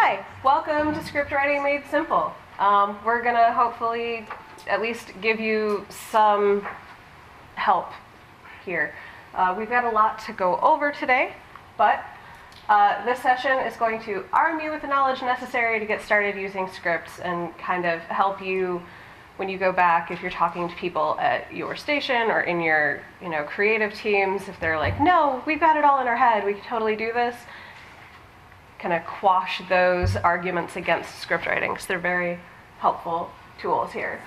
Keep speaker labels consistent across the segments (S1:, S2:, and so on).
S1: Hi, welcome to Script Writing Made Simple. We're gonna hopefully at least give you some help here. We've got a lot to go over today, but this session is going to arm you with the knowledge necessary to get started using scripts and kind of help you when you go back, if you're talking to people at your station or in your creative teams, if they're like, no, we've got it all in our head, we can totally do this, kind of quash those arguments against script writing, because they're very helpful tools here.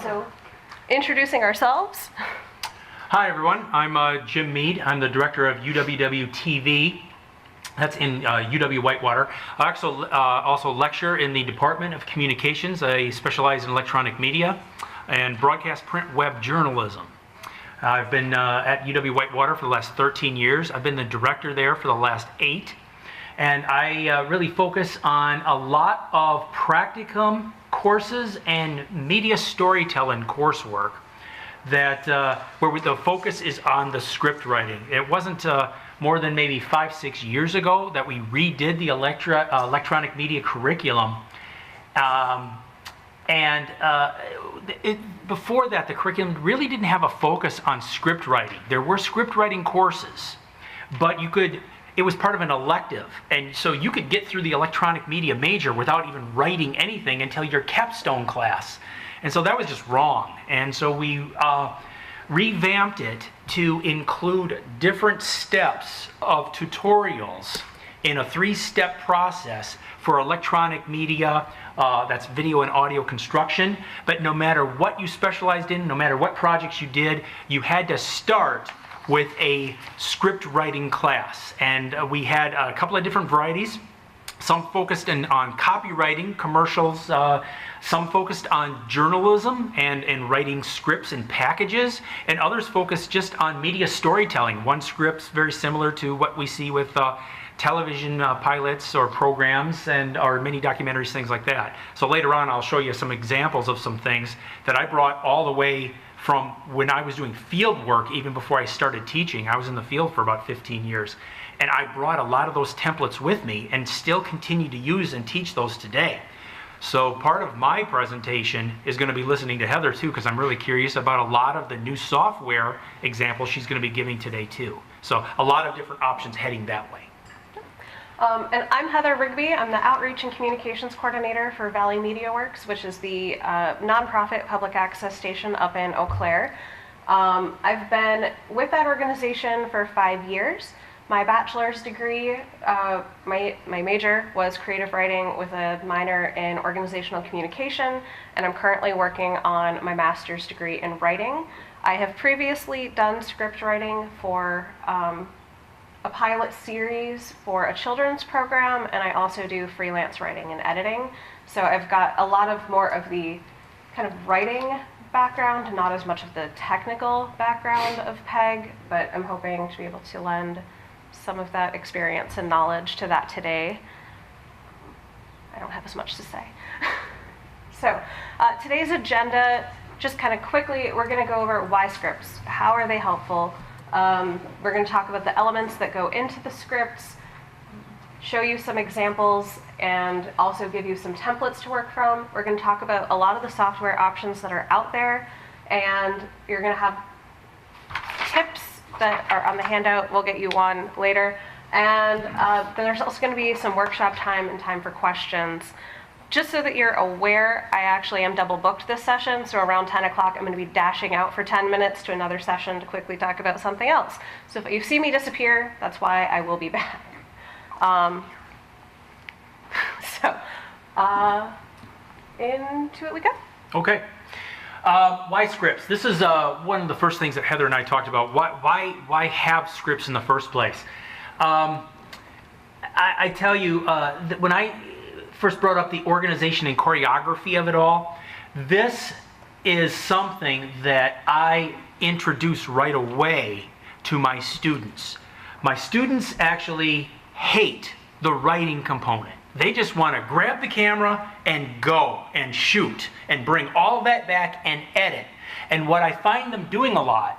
S1: So, introducing ourselves.
S2: Hi everyone, I'm Jim Mead. I'm the director of UWW-TV. That's in UW-Whitewater. I also lecture in the Department of Communications. I specialize in electronic media and broadcast print web journalism. I've been at UW-Whitewater for the last 13 years. I've been the director there for the last 8. And I really focus on a lot of practicum courses and media storytelling coursework that where the focus is on the script writing. It wasn't more than maybe 5-6 years ago that we redid the electronic media curriculum. Before that, the curriculum really didn't have a focus on script writing. There were script writing courses, but it was part of an elective, and so you could get through the electronic media major without even writing anything until your capstone class. And so that was just wrong. And so we revamped it to include different steps of tutorials in a 3-step process for electronic media, that's video and audio construction. But no matter what you specialized in, no matter what projects you did, you had to start with a script writing class. And we had a couple of different varieties. Some focused on copywriting, commercials, some focused on journalism and writing scripts and packages, and others focused just on media storytelling. One script's very similar to what we see with television pilots or programs or mini documentaries, things like that. So later on I'll show you some examples of some things that I brought all the way from when I was doing field work, even before I started teaching. I was in the field for about 15 years. And I brought a lot of those templates with me and still continue to use and teach those today. So part of my presentation is going to be listening to Heather too, because I'm really curious about a lot of the new software examples she's going to be giving today too. So a lot of different options heading that way.
S1: And I'm Heather Rigby. I'm the Outreach and Communications Coordinator for Valley Media Works, which is the nonprofit public access station up in Eau Claire. I've been with that organization for 5 years. My bachelor's degree, my major was creative writing with a minor in organizational communication, and I'm currently working on my master's degree in writing. I have previously done script writing for a pilot series for a children's program, and I also do freelance writing and editing. So I've got a lot of more of the kind of writing background, not as much of the technical background of PEG, but I'm hoping to be able to lend some of that experience and knowledge to that today. I don't have as much to say. So today's agenda, just kind of quickly, we're going to go over why scripts. How are they helpful? We're going to talk about the elements that go into the scripts, show you some examples, and also give you some templates to work from. We're going to talk about a lot of the software options that are out there, and you're going to have tips that are on the handout. We'll get you one later. And there's also going to be some workshop time and time for questions. Just so that you're aware, I actually am double booked this session, so around 10 o'clock I'm going to be dashing out for 10 minutes to another session to quickly talk about something else. So if you see me disappear, that's why I will be back. Into it we go.
S2: Okay. Why scripts? This is one of the first things that Heather and I talked about. Why have scripts in the first place? I tell you, that when I first brought up the organization and choreography of it all, this is something that I introduce right away to my students. My students actually hate the writing component. They just want to grab the camera and go and shoot and bring all that back and edit. And what I find them doing a lot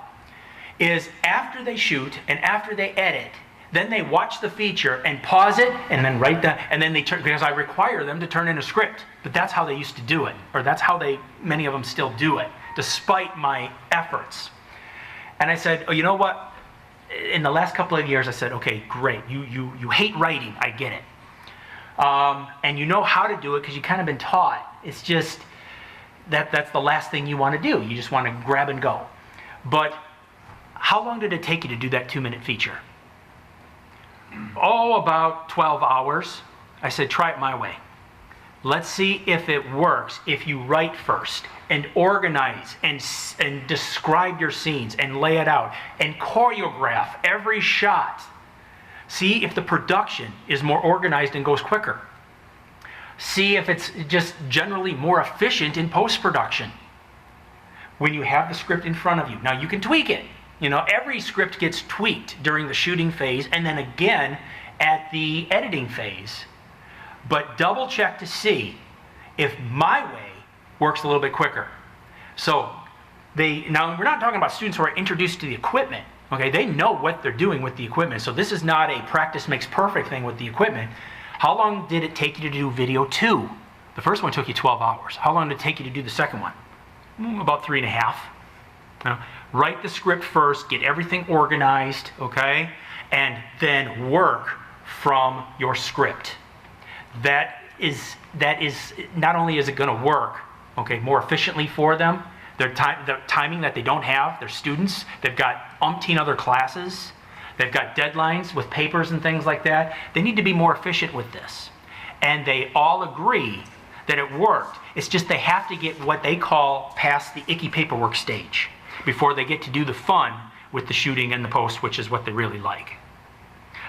S2: is after they shoot and after they edit, Then they watch the feature and pause it and then write that, and then they turn, because I require them to turn in a script. But that's how they used to do it, or that's how many of them still do it, despite my efforts. And I said, oh, you know what? In the last couple of years, I said, okay, great. You hate writing, I get it. And you know how to do it because you've kind of been taught. It's just that's the last thing you want to do. You just want to grab and go. But how long did it take you to do that 2-minute feature? Oh, about 12 hours. I said, try it my way. Let's see if it works if you write first and organize and describe your scenes and lay it out and choreograph every shot. See if the production is more organized and goes quicker. See if it's just generally more efficient in post-production when you have the script in front of you. Now you can tweak it. You know, every script gets tweaked during the shooting phase and then again at the editing phase. But double check to see if my way works a little bit quicker. So now we're not talking about students who are introduced to the equipment. Okay, they know what they're doing with the equipment. So this is not a practice makes perfect thing with the equipment. How long did it take you to do video 2? The first one took you 12 hours. How long did it take you to do the second one? About 3.5. Write the script first, get everything organized, okay? And then work from your script. That is not only is it going to work, okay, more efficiently for them, their timing that they don't have, their students, they've got umpteen other classes, they've got deadlines with papers and things like that. They need to be more efficient with this. And they all agree that it worked. It's just they have to get what they call past the icky paperwork stage before they get to do the fun with the shooting and the post, which is what they really like.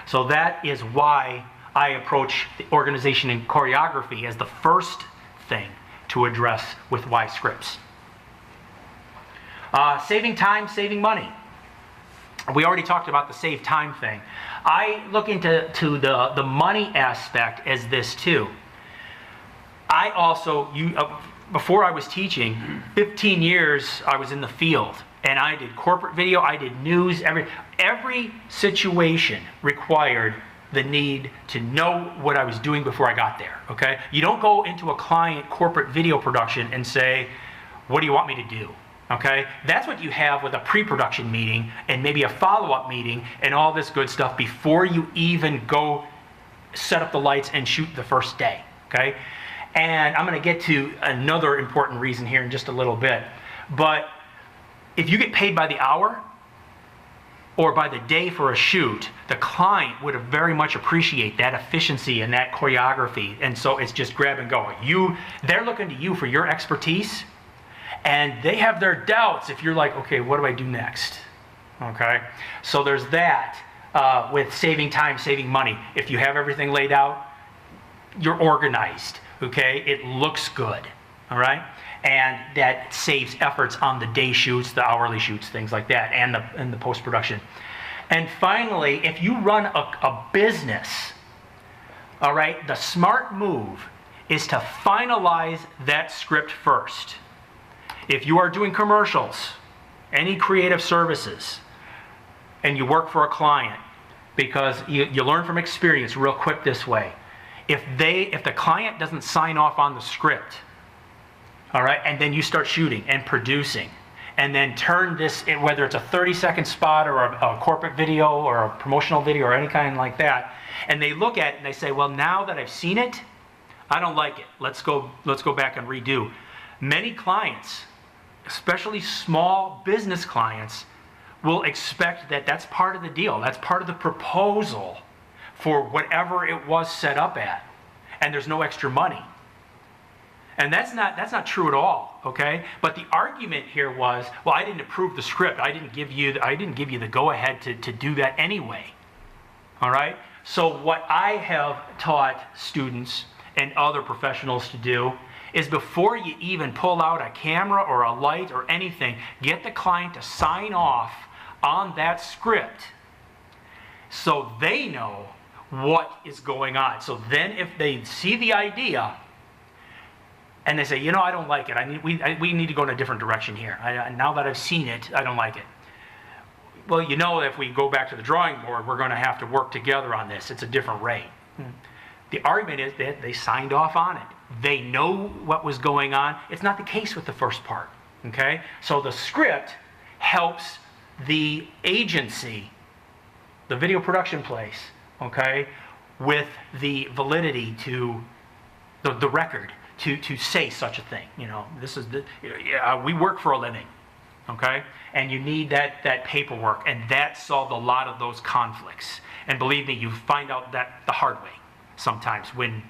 S2: So that is why I approach the organization and choreography as the first thing to address with why scripts. Saving time, saving money. We already talked about the save time thing. I look into the money aspect as this too. I also, before I was teaching, 15 years I was in the field. And I did corporate video, I did news, every situation required the need to know what I was doing before I got there, okay? You don't go into a client corporate video production and say, what do you want me to do, okay? That's what you have with a pre-production meeting and maybe a follow-up meeting and all this good stuff before you even go set up the lights and shoot the first day, okay? And I'm gonna get to another important reason here in just a little bit, but if you get paid by the hour or by the day for a shoot, the client would very much appreciate that efficiency and that choreography. And so it's just grab and go. They're looking to you for your expertise, and they have their doubts if you're like, okay, what do I do next? Okay, so there's that with saving time, saving money. If you have everything laid out, you're organized, okay? It looks good, all right? And that saves efforts on the day shoots, the hourly shoots, things like that, and the post-production. And finally, if you run a business, all right, the smart move is to finalize that script first. If you are doing commercials, any creative services, and you work for a client, because you learn from experience real quick this way, if the client doesn't sign off on the script, all right, and then you start shooting and producing, and then turn this, whether it's a 30-second spot or a corporate video or a promotional video or any kind like that, and they look at it and they say, well, now that I've seen it, I don't like it. Let's go back and redo. Many clients, especially small business clients, will expect that that's part of the deal. That's part of the proposal for whatever it was set up at, and there's no extra money. And that's not true at all, okay? But the argument here was, well, I didn't approve the script. I didn't give you the go-ahead to do that anyway, all right? So what I have taught students and other professionals to do is before you even pull out a camera or a light or anything, get the client to sign off on that script so they know what is going on. So then if they see the idea, and they say, you know, I don't like it. We need to go in a different direction here. Now that I've seen it, I don't like it. well, you know, if we go back to the drawing board, we're going to have to work together on this. It's a different rate. The argument is that they signed off on it. They know what was going on. It's not the case with the first part, okay? So the script helps the agency, the video production place, okay, with the validity to the record to say such a thing. You know, this is the, we work for a living, okay? And you need that paperwork, and that solved a lot of those conflicts. And believe me, you find out that the hard way sometimes when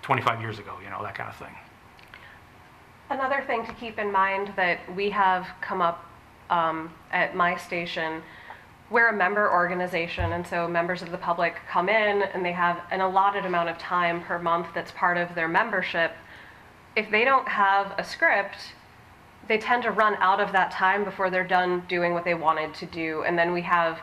S2: 25 years ago, you know, that kind of thing.
S1: Another thing to keep in mind that we have come up at my station, we're a member organization, and so members of the public come in and they have an allotted amount of time per month that's part of their membership. If they don't have a script, they tend to run out of that time before they're done doing what they wanted to do, and then we have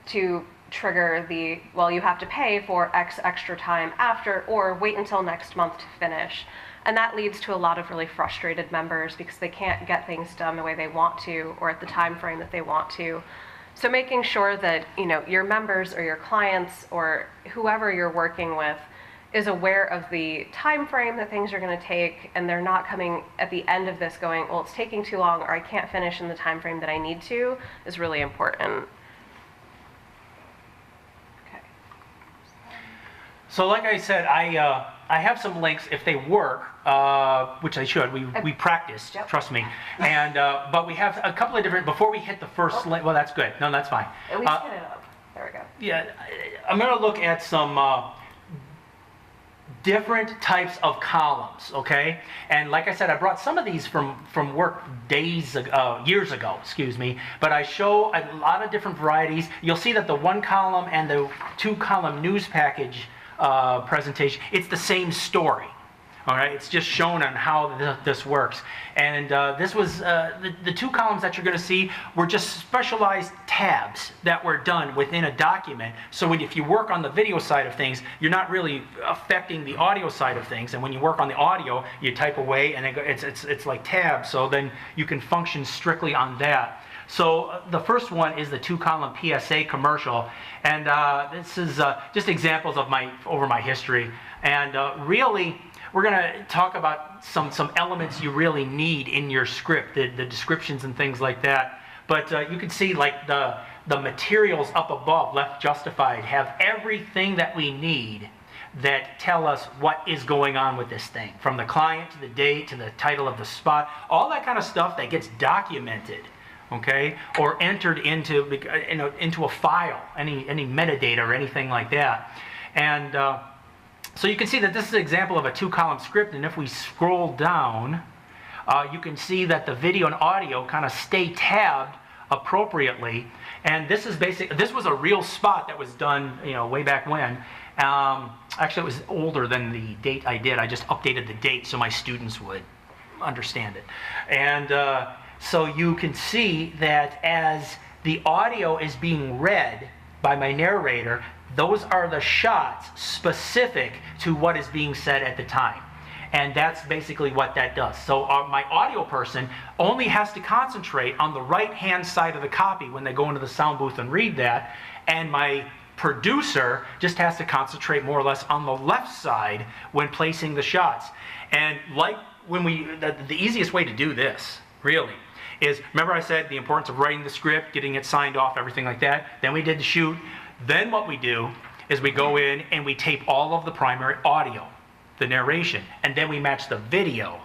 S1: to trigger the, well, you have to pay for X extra time after, or wait until next month to finish. And that leads to a lot of really frustrated members because they can't get things done the way they want to or at the time frame that they want to. So making sure that, you know, your members or your clients or whoever you're working with is aware of the time frame that things are going to take, and they're not coming at the end of this going, well, it's taking too long, or I can't finish in the time frame that I need to, is really important.
S2: So like I said, I have some links if they work, which I should. We practiced,
S1: Yep.
S2: trust me. And but we have a couple of different, before we hit the first link, well, that's good. No, that's fine.
S1: At least get it up. There we go.
S2: Yeah, I'm going to look at some different types of columns, okay? And like I said, I brought some of these from work years ago, excuse me, but I show a lot of different varieties. You'll see that the 1-column and the 2-column news package presentation, it's the same story. All right, it's just shown on how this works. And this was, the 2 columns that you're going to see were just specialized tabs that were done within a document. So if you work on the video side of things, you're not really affecting the audio side of things. And when you work on the audio, you type away and it's like tabs. So then you can function strictly on that. So the first one is the 2-column PSA commercial, and this is just examples of my history. And really, we're going to talk about some elements you really need in your script, the descriptions and things like that. But you can see like the materials up above, left justified, have everything that we need that tell us what is going on with this thing, from the client to the date to the title of the spot, all that kind of stuff that gets documented. Okay, or entered into a file, any metadata or anything like that. And so you can see that this is an example of a 2-column script, and if we scroll down, you can see that the video and audio kind of stay tabbed appropriately. And this is this was a real spot that was done, you know, way back when. Actually, it was older than the date I did. I just updated the date so my students would understand it. And so you can see that as the audio is being read by my narrator, those are the shots specific to what is being said at the time. And that's basically what that does. So my audio person only has to concentrate on the right-hand side of the copy when they go into the sound booth and read that, and my producer just has to concentrate more or less on the left side when placing the shots. And like when the easiest way to do this, really, is, remember I said the importance of writing the script, getting it signed off, everything like that. Then we did the shoot. Then what we do is we go in and we tape all of the primary audio, the narration, and then we match the video.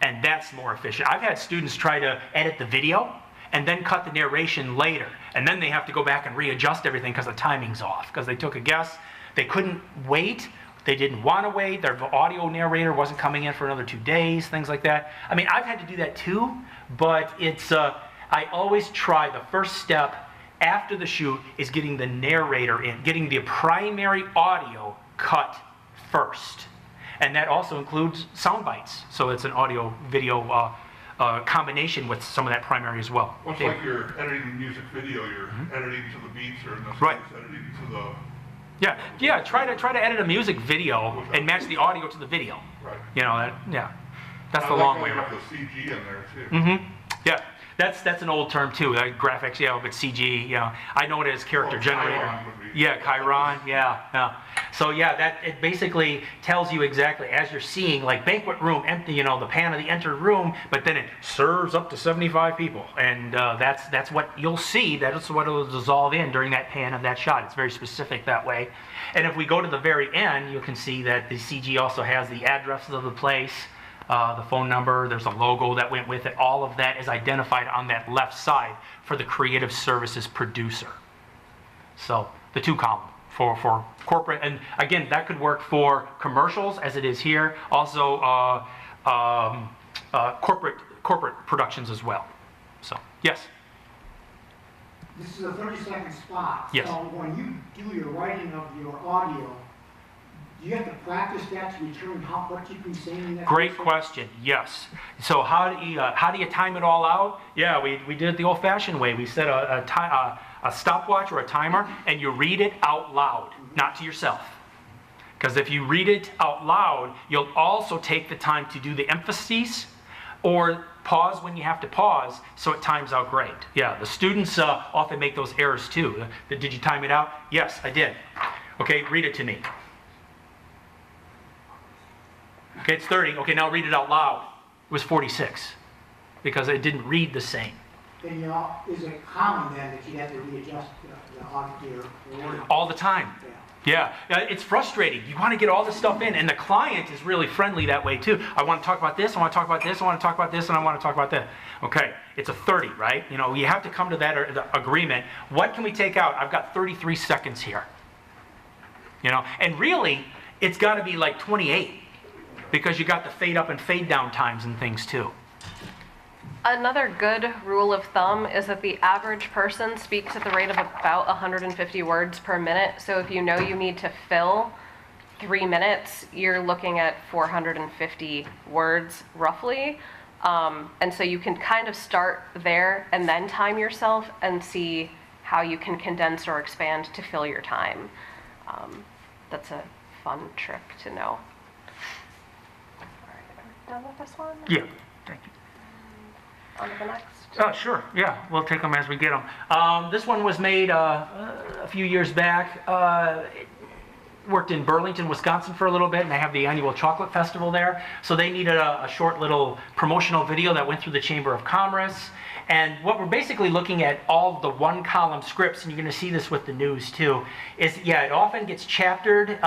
S2: And that's more efficient. I've had students try to edit the video and then cut the narration later. And then they have to go back and readjust everything because the timing's off, because they took a guess. They couldn't wait. They didn't want to wait. Their audio narrator wasn't coming in for another 2 days, things like that. I mean, I've had to do that too, but it's, I always try, the first step after the shoot is getting the narrator in, getting the primary audio cut first. And that also includes sound bites. So it's an audio-video combination with some of that primary as well.
S3: Well, it's like you're editing a music video, you're editing to the beats, or in this
S2: Right.
S3: case, editing to the...
S2: Yeah. Try to edit a music video and match the audio to the video.
S3: Right.
S2: You know that. Yeah, that's the long way
S3: around.
S2: around.
S3: The CG in there too.
S2: Yeah. That's an old term too. Graphics, yeah, but CG, I know it as character generator.
S3: Chiron would be-
S2: Yeah, Chiron, yeah. So yeah, that it basically tells you exactly as you're seeing, like banquet room empty, the pan of the entered room, but then it serves up to 75 people, and that's what you'll see. That's what it'll dissolve in during that pan of that shot. It's very specific that way. And if we go to the very end, you can see that the CG also has the addresses of the place. The phone number, there's a logo that went with it. All of that is identified on that left side for the creative services producer. So the 2 column for corporate, and again, that could work for commercials as it is here. Also corporate productions as well. So yes.
S4: This is a 30-second spot.
S2: Yes.
S4: So when you do your writing of your audio, do you have to practice that to determine what you can say in that?
S2: Great question. Yes. So how do you time it all out? Yeah, we did it the old-fashioned way. We set a stopwatch or a timer, and you read it out loud, not to yourself. Because if you read it out loud, you'll also take the time to do the emphases or pause when you have to pause, so it times out great. Yeah, the students often make those errors too. Did you time it out? Yes, I did. Okay, read it to me. Okay, it's 30. Okay, now read it out loud. It was 46 because it didn't read the same.
S4: Then is it common then that you have to readjust the audio wording?
S2: All the time. Yeah, it's frustrating. You want to get all this stuff in, and the client is really friendly that way too. I want to talk about this, I want to talk about this, I want to talk about this, and I want to talk about that. Okay, it's a 30, right? You have to come to that agreement. What can we take out? I've got 33 seconds here. And really, it's got to be like 28 because you got the fade up and fade down times and things too.
S1: Another good rule of thumb is that the average person speaks at the rate of about 150 words per minute. So if you know you need to fill 3 minutes, you're looking at 450 words roughly. And so you can kind of start there and then time yourself and see how you can condense or expand to fill your time. That's a fun trick to know. All right, are we done with this one?
S2: Yeah, thank you.
S1: On to the next.
S2: Sure, yeah, we'll take them as we get them. This one was made a few years back. Worked in Burlington, Wisconsin for a little bit, and they have the annual chocolate festival there. So they needed a short little promotional video that went through the Chamber of Commerce. And what we're basically looking at, all the 1-column scripts, and you're going to see this with the news too, is it often gets chaptered.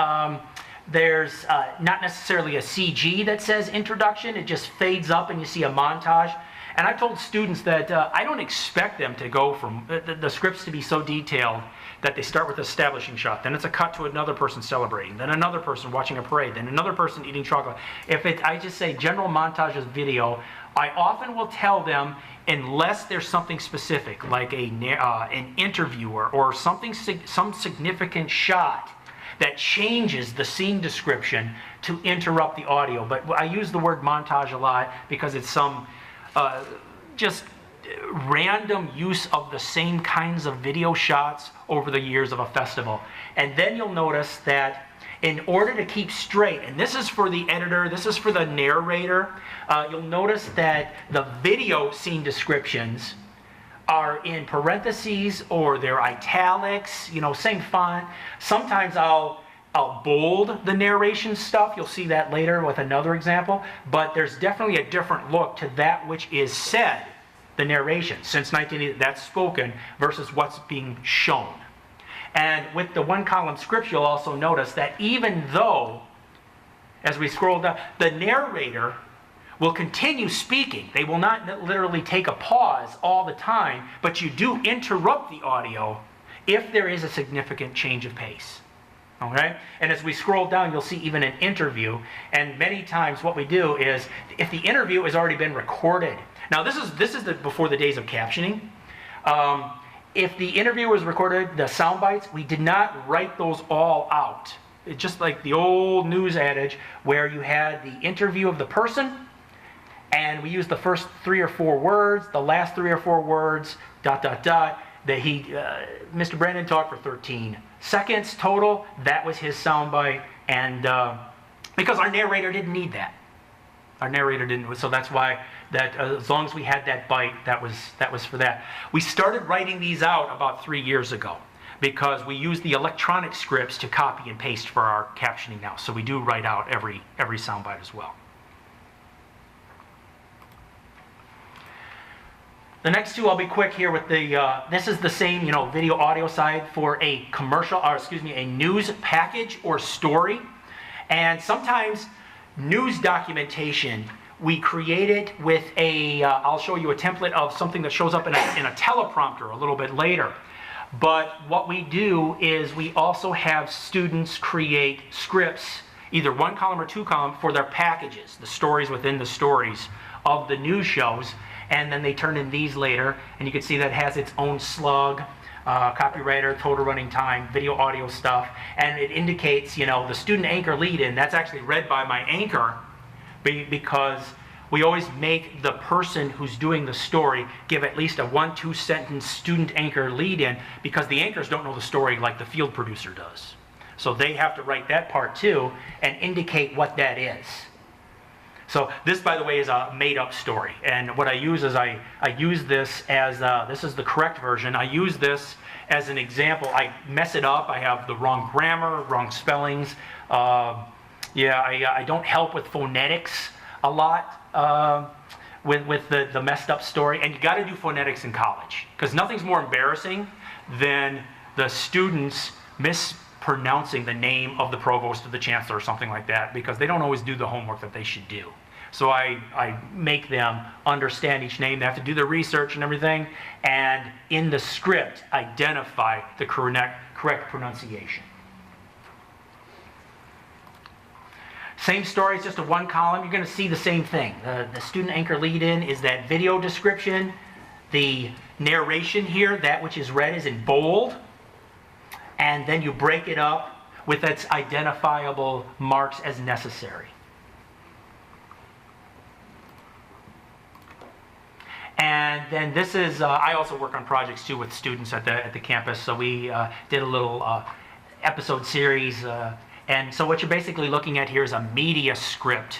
S2: There's not necessarily a CG that says introduction, it just fades up and you see a montage. And I've told students that I don't expect them to go from the scripts to be so detailed that they start with establishing shot, then it's a cut to another person celebrating, then another person watching a parade, then another person eating chocolate. I just say general montages video, I often will tell them, unless there's something specific, like an interviewer or some significant shot that changes the scene description to interrupt the audio. But I use the word montage a lot because it's some just random use of the same kinds of video shots over the years of a festival. And then you'll notice that in order to keep straight, and this is for the editor, this is for the narrator, you'll notice that the video scene descriptions are in parentheses or they're italics, same font. Sometimes I'll bold the narration stuff. You'll see that later with another example. But there's definitely a different look to that which is said, the narration. Since 1980, that's spoken versus what's being shown. And with the 1-column scripts, you'll also notice that even though, as we scroll down, the narrator will continue speaking. They will not literally take a pause all the time, but you do interrupt the audio if there is a significant change of pace. Okay? And as we scroll down, you'll see even an interview. And many times what we do is, if the interview has already been recorded. Now this is before the days of captioning. If the interview was recorded, the sound bites, we did not write those all out. It's just like the old news adage where you had the interview of the person, and we used the first 3 or 4 words, the last 3 or 4 words, ... that Mr. Brandon talked for 13 seconds total. That was his soundbite, and because our narrator didn't need that. Our narrator didn't, so that's why that as long as we had that bite, that was for that. We started writing these out about 3 years ago because we use the electronic scripts to copy and paste for our captioning now. So we do write out every soundbite as well. The next two, I'll be quick here with the, this is the same, video audio side for a commercial, or excuse me, a news package or story. And sometimes news documentation, we create it with a, I'll show you a template of something that shows up in a teleprompter a little bit later. But what we do is we also have students create scripts, either 1 column or 2 column, for their packages, the stories within the stories of the news shows. And then they turn in these later, and you can see that has its own slug, copywriter, total running time, video audio stuff, and it indicates, the student anchor lead-in, that's actually read by my anchor, because we always make the person who's doing the story give at least a 1-2 sentence student anchor lead-in, because the anchors don't know the story like the field producer does. So they have to write that part too, and indicate what that is. So this, by the way, is a made-up story, and what I use is I use this as, this is the correct version, I use this as an example. I mess it up, I have the wrong grammar, wrong spellings. I don't help with phonetics a lot with the messed up story, and you got to do phonetics in college, because nothing's more embarrassing than the students mispronouncing the name of the provost or the chancellor or something like that, because they don't always do the homework that they should do. So I make them understand each name. They have to do their research and everything, and in the script identify the correct pronunciation. Same story, it's just a 1 column. You're going to see the same thing. The student anchor lead-in is that video description. The narration here, that which is read, is in bold. And then you break it up with its identifiable marks as necessary. And then this is, I also work on projects too with students at the campus. So we did a little episode series. And so what you're basically looking at here is a media script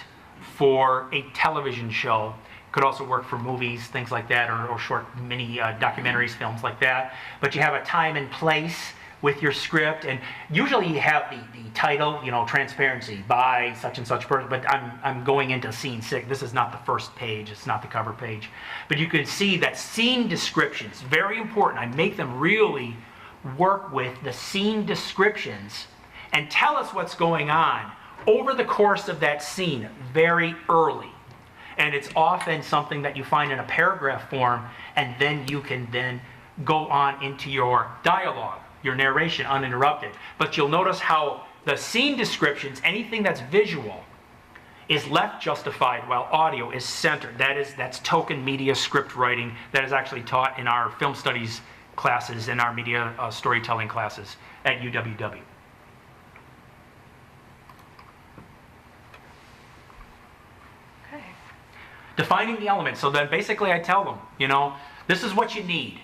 S2: for a television show. Could also work for movies, things like that, or short mini documentaries, films like that. But you have a time and place with your script, and usually you have the title, transparency by such and such person, but I'm going into scene 6. This is not the first page, it's not the cover page. But you can see that scene descriptions, very important. I make them really work with the scene descriptions and tell us what's going on over the course of that scene very early. And it's often something that you find in a paragraph form, and then you can then go on into your dialogue, your narration uninterrupted. But you'll notice how the scene descriptions, anything that's visual, is left justified while audio is centered. That's token media script writing that is actually taught in our film studies classes and our media storytelling classes at UWW.
S1: Okay.
S2: Defining the elements. So then basically I tell them, this is what you need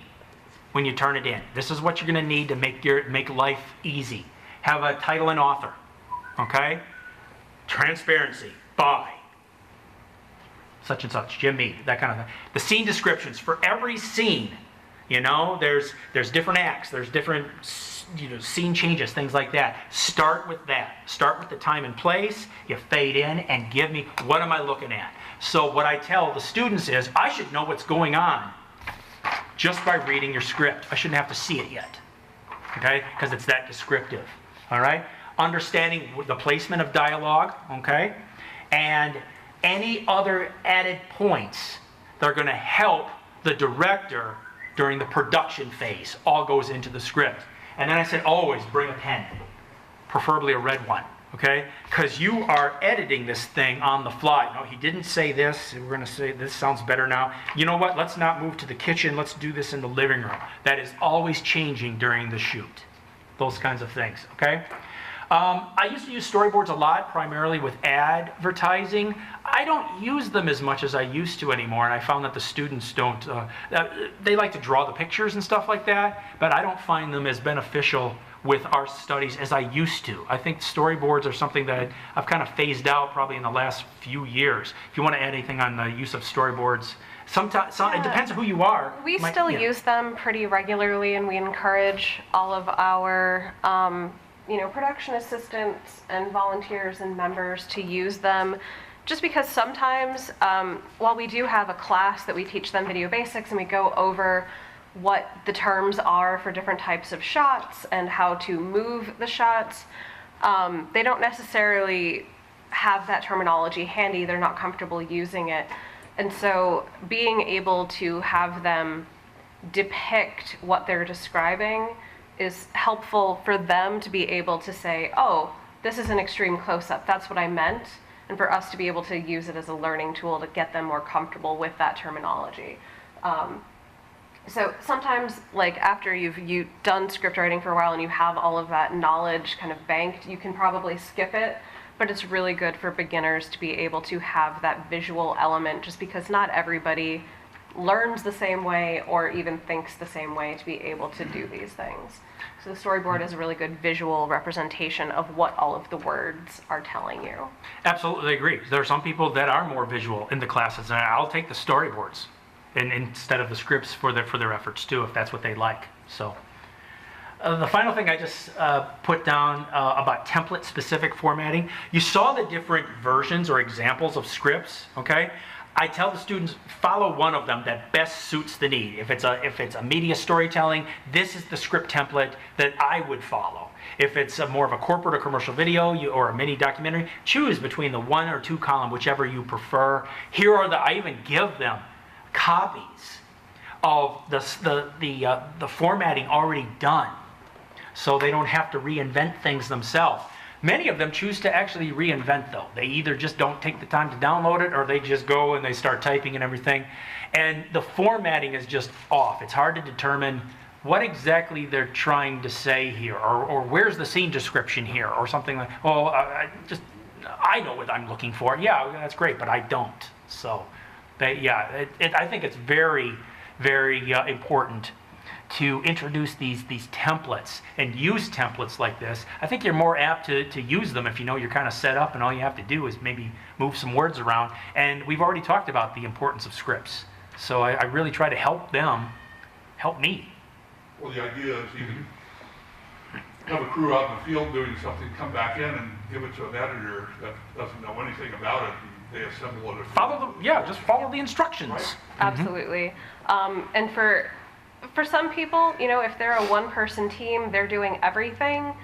S2: when you turn it in. This is what you're going to need to make life easy. Have a title and author. Okay? Transparency. By such and such, Jim Mead, that kind of thing. The scene descriptions for every scene, there's different acts, there's different scene changes, things like that. Start with that. Start with the time and place. You fade in and give me, what am I looking at? So what I tell the students is, I should know what's going on just by reading your script. I shouldn't have to see it yet, okay? Because it's that descriptive, all right? Understanding the placement of dialogue, okay? And any other added points that are going to help the director during the production phase all goes into the script. And then I said, always bring a pen, preferably a red one, okay? Because you are editing this thing on the fly. No, he didn't say this. We're going to say this sounds better now. You know what? Let's not move to the kitchen. Let's do this in the living room. That is always changing during the shoot. Those kinds of things, okay? I used to use storyboards a lot, primarily with advertising. I don't use them as much as I used to anymore, and I found that the students don't, they like to draw the pictures and stuff like that, but I don't find them as beneficial with our studies as I used to. I think storyboards are something that I've kind of phased out probably in the last few years. If you want to add anything on the use of storyboards, sometimes it depends on who you are.
S1: We still use them pretty regularly, and we encourage all of our production assistants and volunteers and members to use them, just because sometimes while we do have a class that we teach them video basics and we go over what the terms are for different types of shots and how to move the shots, they don't necessarily have that terminology handy. They're not comfortable using it. And so being able to have them depict what they're describing is helpful for them to be able to say, oh, this is an extreme close-up, that's what I meant, and for us to be able to use it as a learning tool to get them more comfortable with that terminology. So sometimes, like, after you've done script writing for a while and you have all of that knowledge kind of banked, you can probably skip it, but it's really good for beginners to be able to have that visual element, just because not everybody learns the same way or even thinks the same way to be able to do these things. So the storyboard is a really good visual representation of what all of the words are telling you.
S2: Absolutely agree. There are some people that are more visual in the classes, and I'll take the storyboards instead of the scripts for their efforts too, if that's what they like. So the final thing I just put down about template-specific formatting. You saw the different versions or examples of scripts, okay? I tell the students, follow one of them that best suits the need. If it's a media storytelling, this is the script template that I would follow. If it's more of a corporate or commercial video or a mini documentary, choose between the 1 or 2 column, whichever you prefer. Here are I even give them copies of the formatting already done, so they don't have to reinvent things themselves. Many of them choose to actually reinvent, though. They either just don't take the time to download it, or they just go and they start typing and everything. And the formatting is just off. It's hard to determine what exactly they're trying to say here, or where's the scene description here, or something like, oh, I know what I'm looking for. Yeah, that's great, but I don't. So, I think it's very, very important to introduce these templates and use templates like this. I think you're more apt to use them if you know you're kind of set up and all you have to do is maybe move some words around. And we've already talked about the importance of scripts. So I really try to help them help me.
S3: Well, the idea is you can have a crew out in the field doing something, come back in and give it to an editor that doesn't know anything about it, and they assemble it.
S2: Just follow the instructions.
S3: Right.
S1: Absolutely. And for some people, if they're a one-person team, they're doing everything,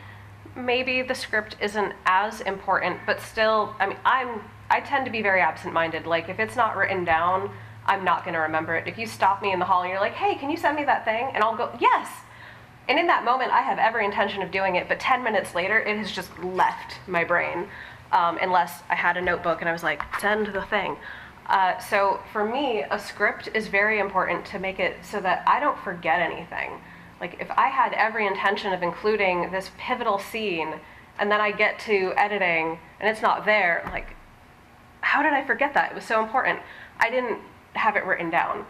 S1: maybe the script isn't as important, but still, I tend to be very absent-minded. Like, if it's not written down, I'm not going to remember it. If you stop me in the hall and you're like, hey, can you send me that thing? And I'll go, yes! And in that moment, I have every intention of doing it, but 10 minutes later, it has just left my brain, unless I had a notebook and I was like, send the thing. So for me, a script is very important to make it so that I don't forget anything. Like, if I had every intention of including this pivotal scene, and then I get to editing and it's not there, like, how did I forget that? It was so important. I didn't have it written down.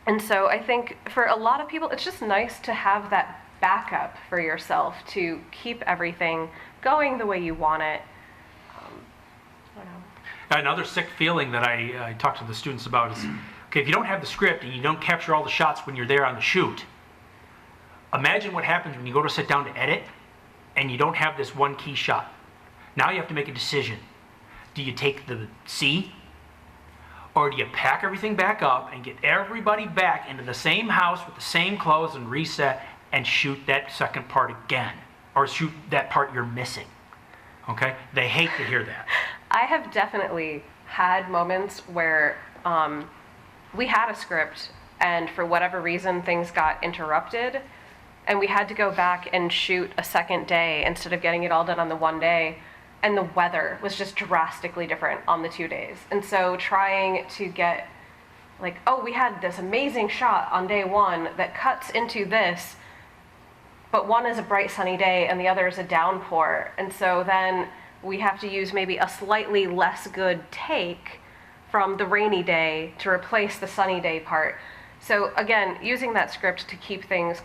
S1: And so I think for a lot of people, it's just nice to have that backup for yourself to keep everything going the way you want it. I don't know.
S2: Another sick feeling that I talk to the students about is, okay, if you don't have the script and you don't capture all the shots when you're there on the shoot, imagine what happens when you go to sit down to edit and you don't have this one key shot. Now you have to make a decision. Do you take the C, or do you pack everything back up and get everybody back into the same house with the same clothes and reset and shoot that second part again, or shoot that part you're missing? Okay? They hate to hear that.
S1: I have definitely had moments where we had a script and for whatever reason things got interrupted and we had to go back and shoot a second day instead of getting it all done on the one day, and the weather was just drastically different on the 2 days. And so trying to get, like, oh, we had this amazing shot on day 1 that cuts into this, but one is a bright sunny day and the other is a downpour, and so then we have to use maybe a slightly less good take from the rainy day to replace the sunny day part. So again, using that script to keep things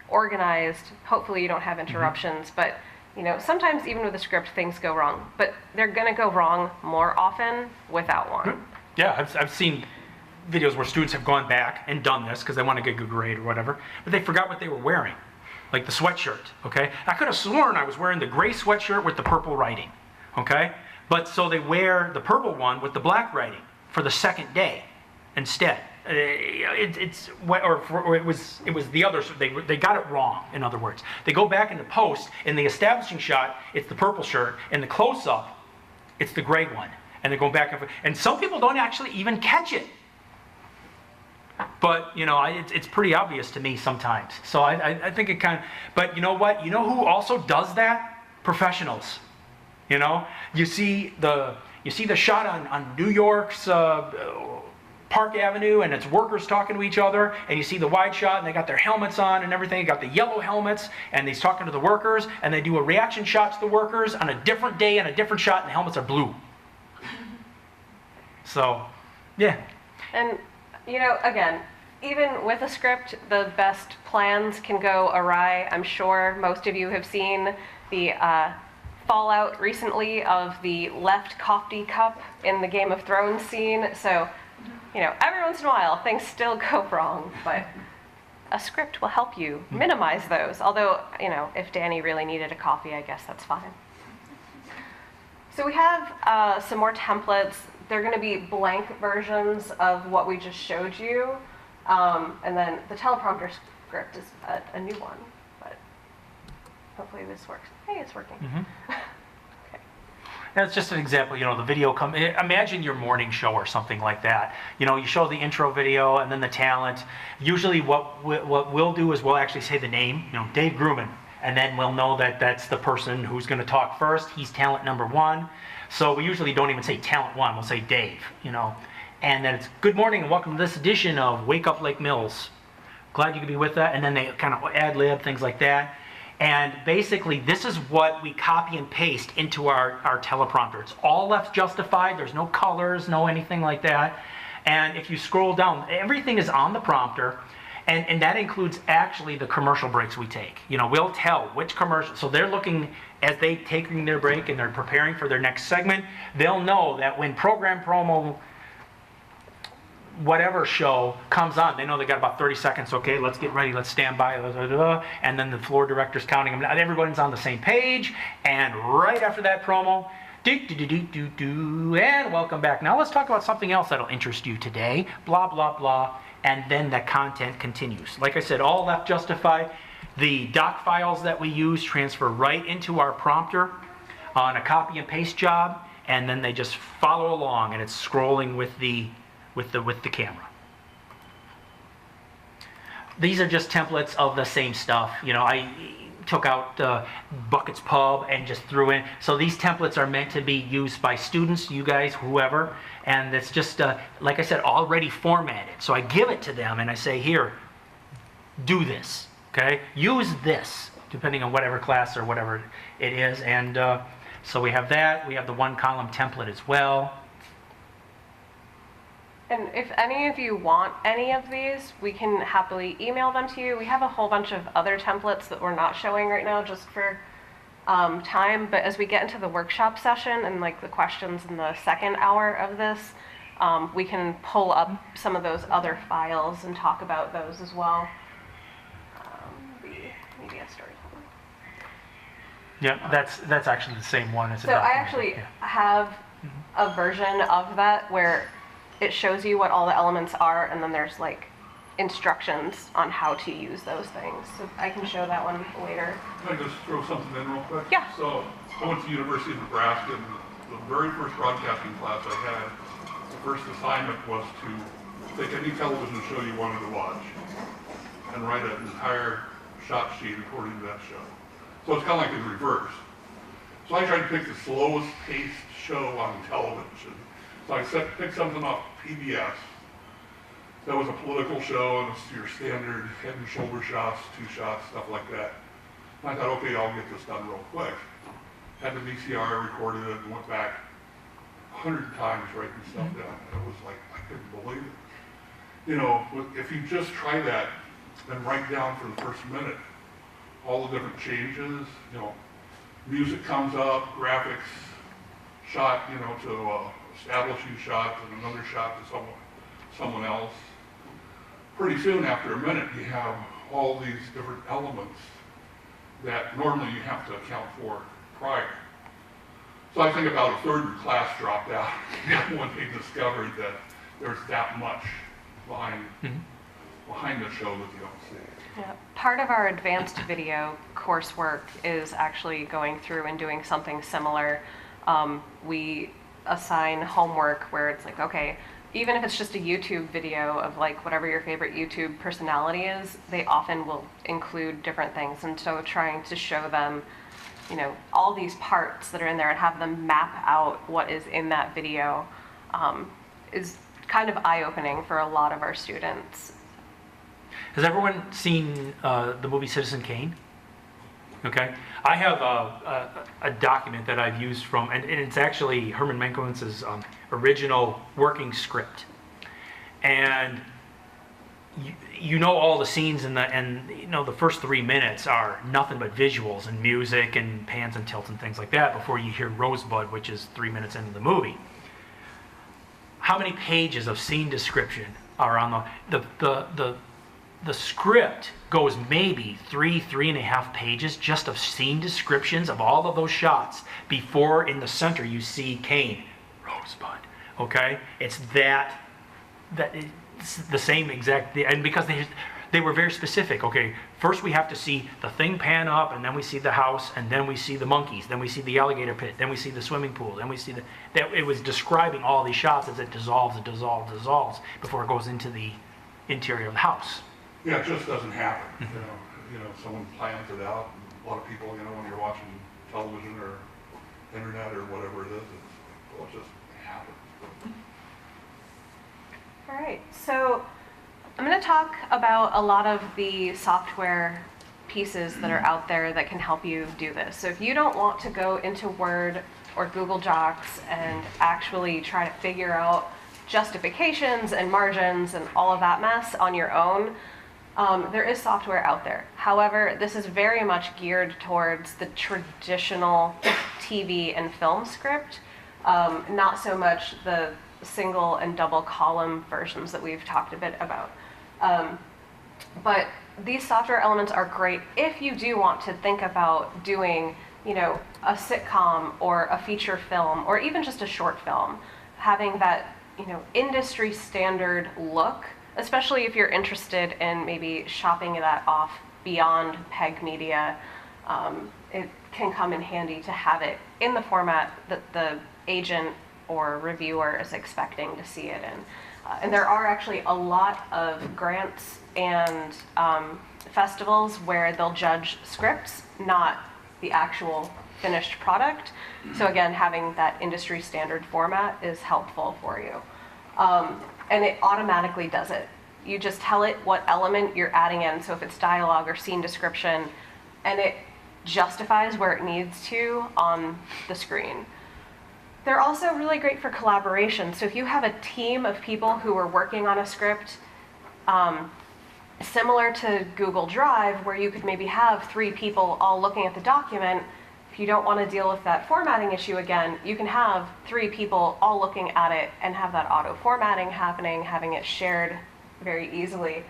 S1: organized. Hopefully you don't have interruptions, but you know, sometimes even with a script things go wrong, but they're gonna go wrong more often without one.
S2: Yeah, I've seen videos where students have gone back and done this because they want to get a good grade or whatever, but they forgot what they were wearing, like the sweatshirt, okay? I could have sworn I was wearing the gray sweatshirt with the purple writing, okay? But so they wear the purple one with the black writing for the second day instead. It was the other, they got it wrong, in other words. They go back in the post, in the establishing shot, it's the purple shirt, in the close-up, it's the gray one. And they're going back and forth. And some people don't actually even catch it. But, you know, it's pretty obvious to me sometimes. So I think it kind of, but you know what? You know who also does that? Professionals. You know, you see the shot on New York's Park Avenue, and it's workers talking to each other, and you see the wide shot, and they got their helmets on and everything. They got the yellow helmets, and he's talking to the workers, and they do a reaction shot to the workers on a different day and a different shot, and the helmets are blue. So, yeah.
S1: And, you know, again, even with a script, the best plans can go awry. I'm sure most of you have seen the fallout recently of the left coffee cup in the Game of Thrones scene. So, you know, every once in a while, things still go wrong, but a script will help you minimize those. Although, you know, if Danny really needed a coffee, I guess that's fine. So we have some more templates. They're going to be blank versions of what we just showed you. And then the teleprompter script is a new one, but hopefully this works. Hey, it's working. Okay.
S2: That's just an example, you know, the video imagine your morning show or something like that. You know, you show the intro video and then the talent. Usually what we'll do is we'll actually say the name, you know, Dave Grumman, and then we'll know that that's the person who's going to talk first. He's talent number one. So we usually don't even say talent one, we'll say Dave, you know. And then it's good morning and welcome to this edition of Wake Up Lake Mills. Glad you could be with that. And then they kind of ad-lib, things like that. And basically this is what we copy and paste into our teleprompter. It's all left justified, there's no colors, no anything like that. And if you scroll down, everything is on the prompter. And that includes actually the commercial breaks we take. You know, we'll tell which commercial, so they're looking, as they taking their break and they're preparing for their next segment, they'll know that when program promo, whatever show comes on, they know they got about 30 seconds, okay, let's get ready, let's stand by, and then the floor director's counting them. Everybody's on the same page, and right after that promo, and welcome back. Now let's talk about something else that'll interest you today, blah, blah, blah. And then the content continues. Like I said, all left justified. The doc files that we use transfer right into our prompter on a copy and paste job, and then they just follow along, and it's scrolling with the camera. These are just templates of the same stuff. You know, I took out Bucket's Pub and just threw in. So these templates are meant to be used by students, you guys, whoever, and it's just, like I said, already formatted. So I give it to them and I say, here, do this, okay? Use this, depending on whatever class or whatever it is. And so we have that. We have the one column template as well.
S1: And if any of you want any of these, we can happily email them to you. We have a whole bunch of other templates that we're not showing right now just for time, but as we get into the workshop session and like the questions in the second hour of this, we can pull up some of those other files and talk about those as well. The media storytelling.
S2: Yeah, that's actually the same one as
S1: So I actually have a version of that where it shows you what all the elements are, and then there's like instructions on how to use those things. So I can show that one later.
S3: Can I just throw something in real quick?
S1: Yeah.
S3: So I went to the University of Nebraska, and the very first broadcasting class I had, the first assignment was to take any television show you wanted to watch and write an entire shot sheet according to that show. So it's kind of like in reverse. So I tried to pick the slowest paced show on television. So I picked something off PBS. That was a political show, and it's your standard head and shoulder shots, two shots, stuff like that. And I thought, okay, I'll get this done real quick. Had the VCR, recorded it, and went back 100 times writing stuff down. It was like, I couldn't believe it. You know, if you just try that and write down for the first minute all the different changes, you know, music comes up, graphics, shot, you know, to establishing shots and another shot to someone else. Pretty soon, after a minute, you have all these different elements that normally you have to account for prior. So I think about a third of the class dropped out when they discovered that there's that much behind the show that you don't see.
S1: Yeah. Part of our advanced video coursework is actually going through and doing something similar. We assign homework where it's like, okay, even if it's just a YouTube video of like whatever your favorite YouTube personality is, they often will include different things. And so trying to show them, you know, all these parts that are in there and have them map out what is in that video is kind of eye-opening for a lot of our students.
S2: Has everyone seen the movie Citizen Kane? Okay. I have a document that I've used from, and it's actually Herman Mankiewicz's original working script. And you know all the scenes and you know the first 3 minutes are nothing but visuals and music and pans and tilts and things like that before you hear Rosebud, which is 3 minutes into the movie. How many pages of scene description are on the script goes maybe 3.5 pages just of scene descriptions of all of those shots before in the center you see Kane, Rosebud, okay? It's it's the same exact, and because they were very specific, okay? First we have to see the thing pan up, and then we see the house, and then we see the monkeys, then we see the alligator pit, then we see the swimming pool, then we see that it was describing all these shots as it dissolves before it goes into the interior of the house.
S3: Yeah, it just doesn't happen. You know, someone plans it out. A lot of people, you know, when you're watching television or internet or whatever it is, it just happens.
S1: All right, so I'm going to talk about a lot of the software pieces that are out there that can help you do this. So if you don't want to go into Word or Google Docs and actually try to figure out justifications and margins and all of that mess on your own, there is software out there. However, this is very much geared towards the traditional TV and film script, not so much the single and double column versions that we've talked a bit about. But these software elements are great if you do want to think about doing, you know, a sitcom or a feature film or even just a short film, having that, you know, industry standard look, especially if you're interested in maybe shopping that off beyond PEG media. It can come in handy to have it in the format that the agent or reviewer is expecting to see it in. And there are actually a lot of grants and festivals where they'll judge scripts, not the actual finished product. So again, having that industry standard format is helpful for you. And it automatically does it. You just tell it what element you're adding in, so if it's dialogue or scene description, and it justifies where it needs to on the screen. They're also really great for collaboration. So if you have a team of people who are working on a script, similar to Google Drive, where you could maybe have 3 people all looking at the document, if you don't want to deal with that formatting issue again, you can have 3 people all looking at it and have that auto formatting happening, having it shared very easily.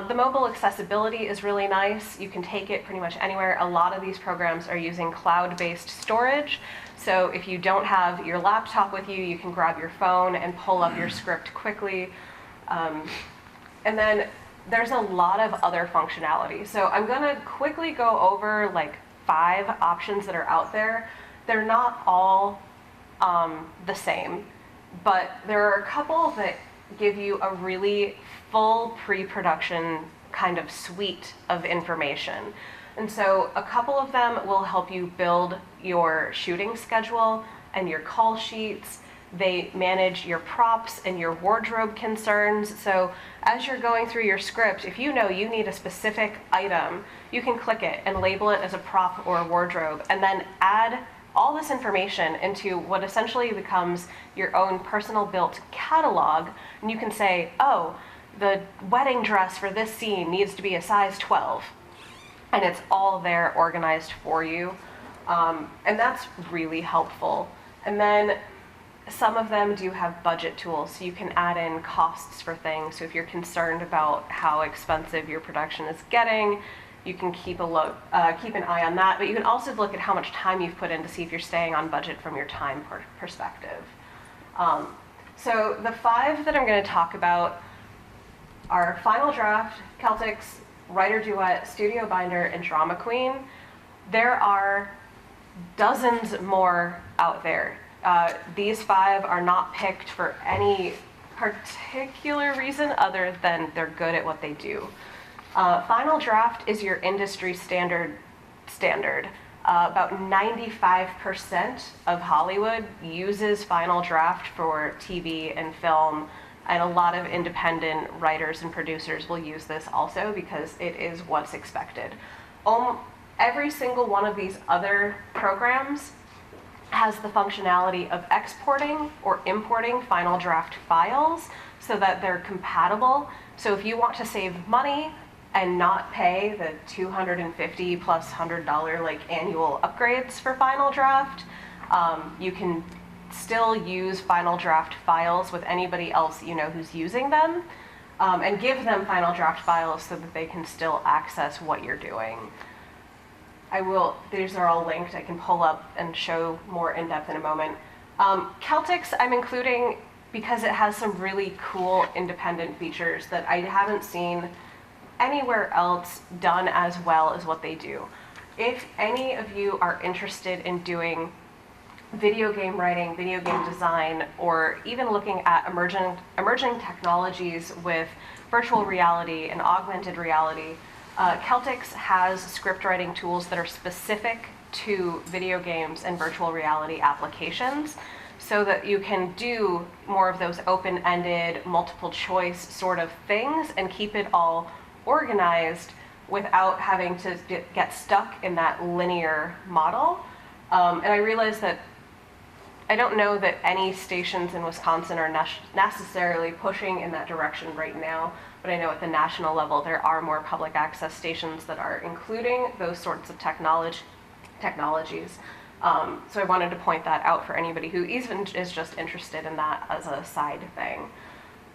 S1: The mobile accessibility is really nice. You can take it pretty much anywhere. A lot of these programs are using cloud-based storage. So if you don't have your laptop with you, you can grab your phone and pull up your script quickly. And then there's a lot of other functionality. So I'm gonna quickly go over like 5 options that are out there. They're not all the same, but there are a couple that give you a really full pre-production kind of suite of information. And so a couple of them will help you build your shooting schedule and your call sheets. They manage your props and your wardrobe concerns. So as you're going through your script, if you know you need a specific item, you can click it and label it as a prop or a wardrobe, and then add all this information into what essentially becomes your own personal built catalog. And you can say, oh, the wedding dress for this scene needs to be a size 12. and it's all there organized for you. And that's really helpful. And then some of them do have budget tools, so you can add in costs for things. So if you're concerned about how expensive your production is getting, you can keep an eye on that. But you can also look at how much time you've put in to see if you're staying on budget from your time perspective. So the 5 that I'm going to talk about are Final Draft, Celtics, Writer Duet, Studio Binder, and Drama Queen. There are dozens more out there. These 5 are not picked for any particular reason other than they're good at what they do. Final Draft is your industry standard. About 95% of Hollywood uses Final Draft for TV and film, and a lot of independent writers and producers will use this also because it is what's expected. Every single one of these other programs has the functionality of exporting or importing Final Draft files so that they're compatible. So if you want to save money and not pay the $250 plus $100 like annual upgrades for Final Draft, you can still use Final Draft files with anybody else you know who's using them, and give them Final Draft files so that they can still access what you're doing. These are all linked. I can pull up and show more in depth in a moment. Celtics I'm including because it has some really cool independent features that I haven't seen anywhere else done as well as what they do. If any of you are interested in doing video game writing, video game design, or even looking at emerging technologies with virtual reality and augmented reality, Celtics has script writing tools that are specific to video games and virtual reality applications, so that you can do more of those open-ended, multiple choice sort of things and keep it all organized without having to get stuck in that linear model. And I realize that I don't know that any stations in Wisconsin are necessarily pushing in that direction right now, but I know at the national level there are more public access stations that are including those sorts of technologies. So I wanted to point that out for anybody who even is just interested in that as a side thing.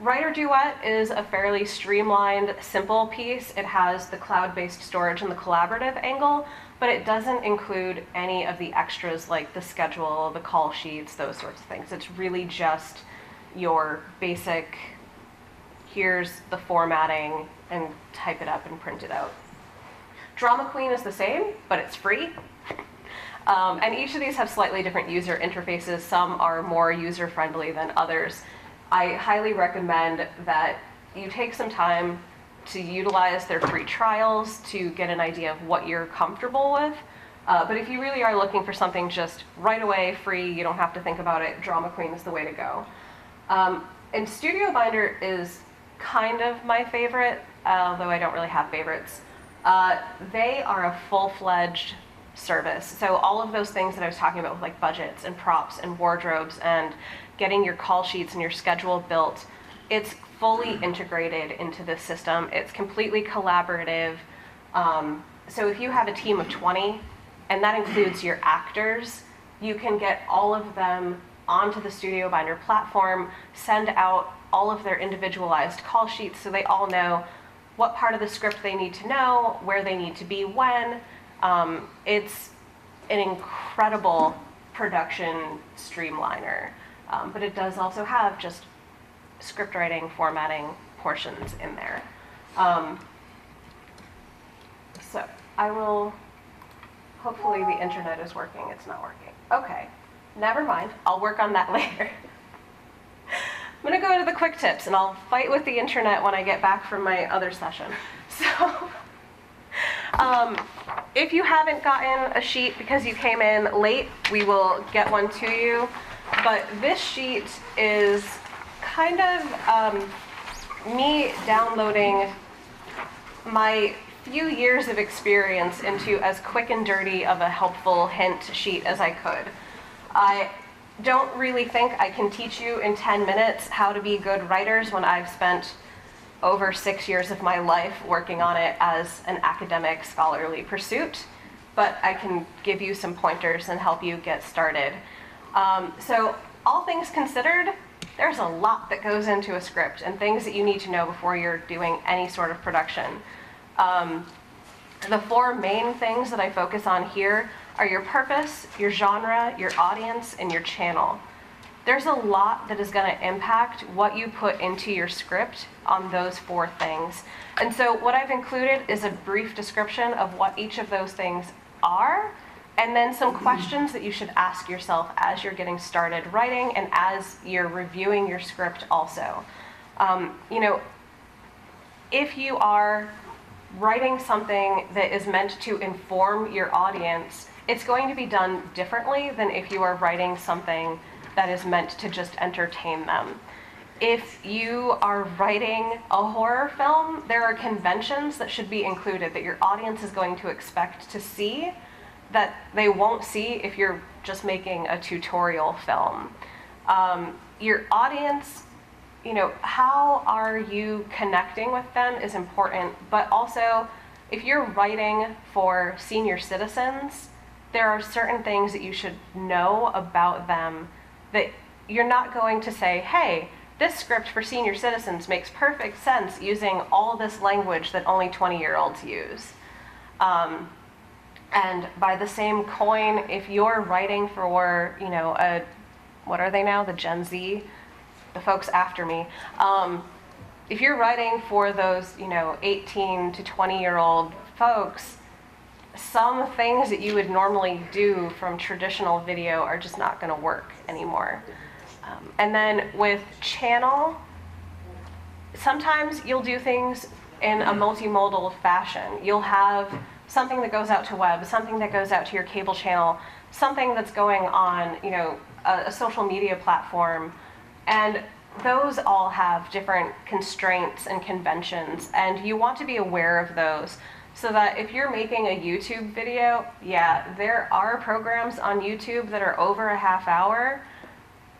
S1: Writer Duet is a fairly streamlined, simple piece. It has the cloud-based storage and the collaborative angle, but it doesn't include any of the extras like the schedule, the call sheets, those sorts of things. It's really just your basic, here's the formatting, and type it up and print it out. Drama Queen is the same, but it's free. And each of these have slightly different user interfaces. Some are more user-friendly than others. I highly recommend that you take some time to utilize their free trials to get an idea of what you're comfortable with. But if you really are looking for something just right away, free, you don't have to think about it, Drama Queen is the way to go. And Studio Binder is kind of my favorite, although I don't really have favorites. They are a full-fledged service. So all of those things that I was talking about with like budgets and props and wardrobes and getting your call sheets and your schedule built, it's fully integrated into the system. It's completely collaborative. So if you have a team of 20, and that includes your actors, you can get all of them onto the Studio Binder platform, send out all of their individualized call sheets so they all know what part of the script they need to know, where they need to be when. It's an incredible production streamliner, but it does also have just script writing, formatting portions in there. So I will, hopefully the internet is working. It's not working. Okay, never mind. I'll work on that later. I'm gonna go to the quick tips and I'll fight with the internet when I get back from my other session. So, if you haven't gotten a sheet because you came in late, we will get one to you. But this sheet is kind of me downloading my few years of experience into as quick and dirty of a helpful hint sheet as I could. I don't really think I can teach you in 10 minutes how to be good writers when I've spent over 6 years of my life working on it as an academic scholarly pursuit, but I can give you some pointers and help you get started. So all things considered, there's a lot that goes into a script and things that you need to know before you're doing any sort of production. The 4 main things that I focus on here are your purpose, your genre, your audience, and your channel. There's a lot that is going to impact what you put into your script on those 4 things. And so what I've included is a brief description of what each of those things are, and then some questions that you should ask yourself as you're getting started writing and as you're reviewing your script also. You know, if you are writing something that is meant to inform your audience, it's going to be done differently than if you are writing something that is meant to just entertain them. If you are writing a horror film, there are conventions that should be included that your audience is going to expect to see that they won't see if you're just making a tutorial film. Your audience, you know, how are you connecting with them is important, but also if you're writing for senior citizens, there are certain things that you should know about them that you're not going to say, hey, this script for senior citizens makes perfect sense using all this language that only 20-year-olds use. And by the same coin, if you're writing for, you know, what are they now, the Gen Z, the folks after me, if you're writing for those, you know, 18 to 20-year-old folks, some things that you would normally do from traditional video are just not going to work anymore. And then with channel, sometimes you'll do things in a multimodal fashion. You'll have something that goes out to web, something that goes out to your cable channel, something that's going on, you know, a social media platform, and those all have different constraints and conventions, and you want to be aware of those so that if you're making a YouTube video, yeah, there are programs on YouTube that are over a half hour,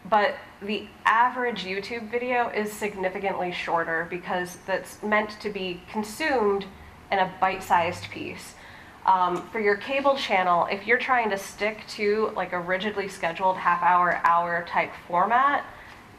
S1: but the average YouTube video is significantly shorter because that's meant to be consumed in a bite-sized piece. For your cable channel, if you're trying to stick to like a rigidly scheduled hour type format,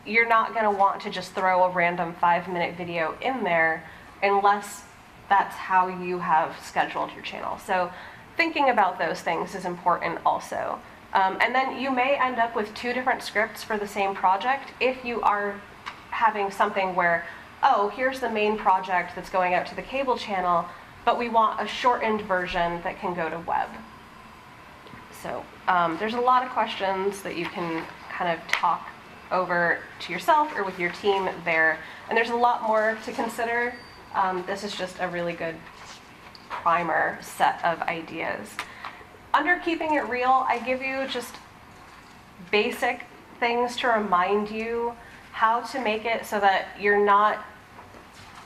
S1: you're not going to want to just throw a random 5-minute video in there unless that's how you have scheduled your channel. So thinking about those things is important also. And then you may end up with 2 different scripts for the same project if you are having something where, oh, here's the main project that's going out to the cable channel, but we want a shortened version that can go to web. So there's a lot of questions that you can kind of talk over to yourself or with your team there. And there's a lot more to consider. This is just a really good primer set of ideas. Under keeping it real, I give you just basic things to remind you how to make it so that you're not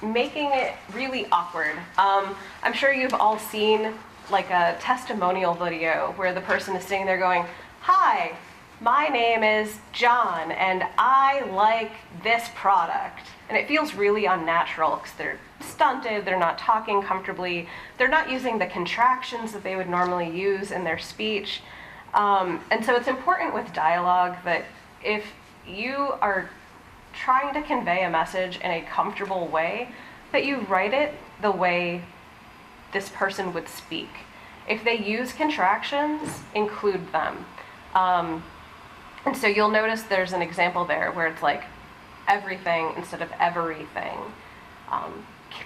S1: making it really awkward. I'm sure you've all seen like a testimonial video where the person is sitting there going, hi, my name is John and I like this product. And it feels really unnatural because they're stunted, they're not talking comfortably, they're not using the contractions that they would normally use in their speech. And so it's important with dialogue that if you are trying to convey a message in a comfortable way, that you write it the way this person would speak. If they use contractions, include them. And so you'll notice there's an example there where it's like everything instead of everything.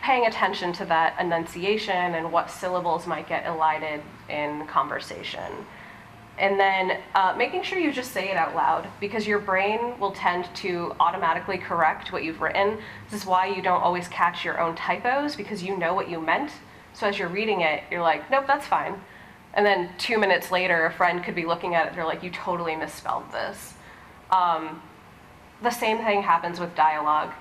S1: Paying attention to that enunciation and what syllables might get elided in conversation. And then making sure you just say it out loud, because your brain will tend to automatically correct what you've written. This is why you don't always catch your own typos, because you know what you meant. So as you're reading it, you're like, nope, that's fine. And then 2 minutes later, a friend could be looking at it, they're like, you totally misspelled this. The same thing happens with dialogue.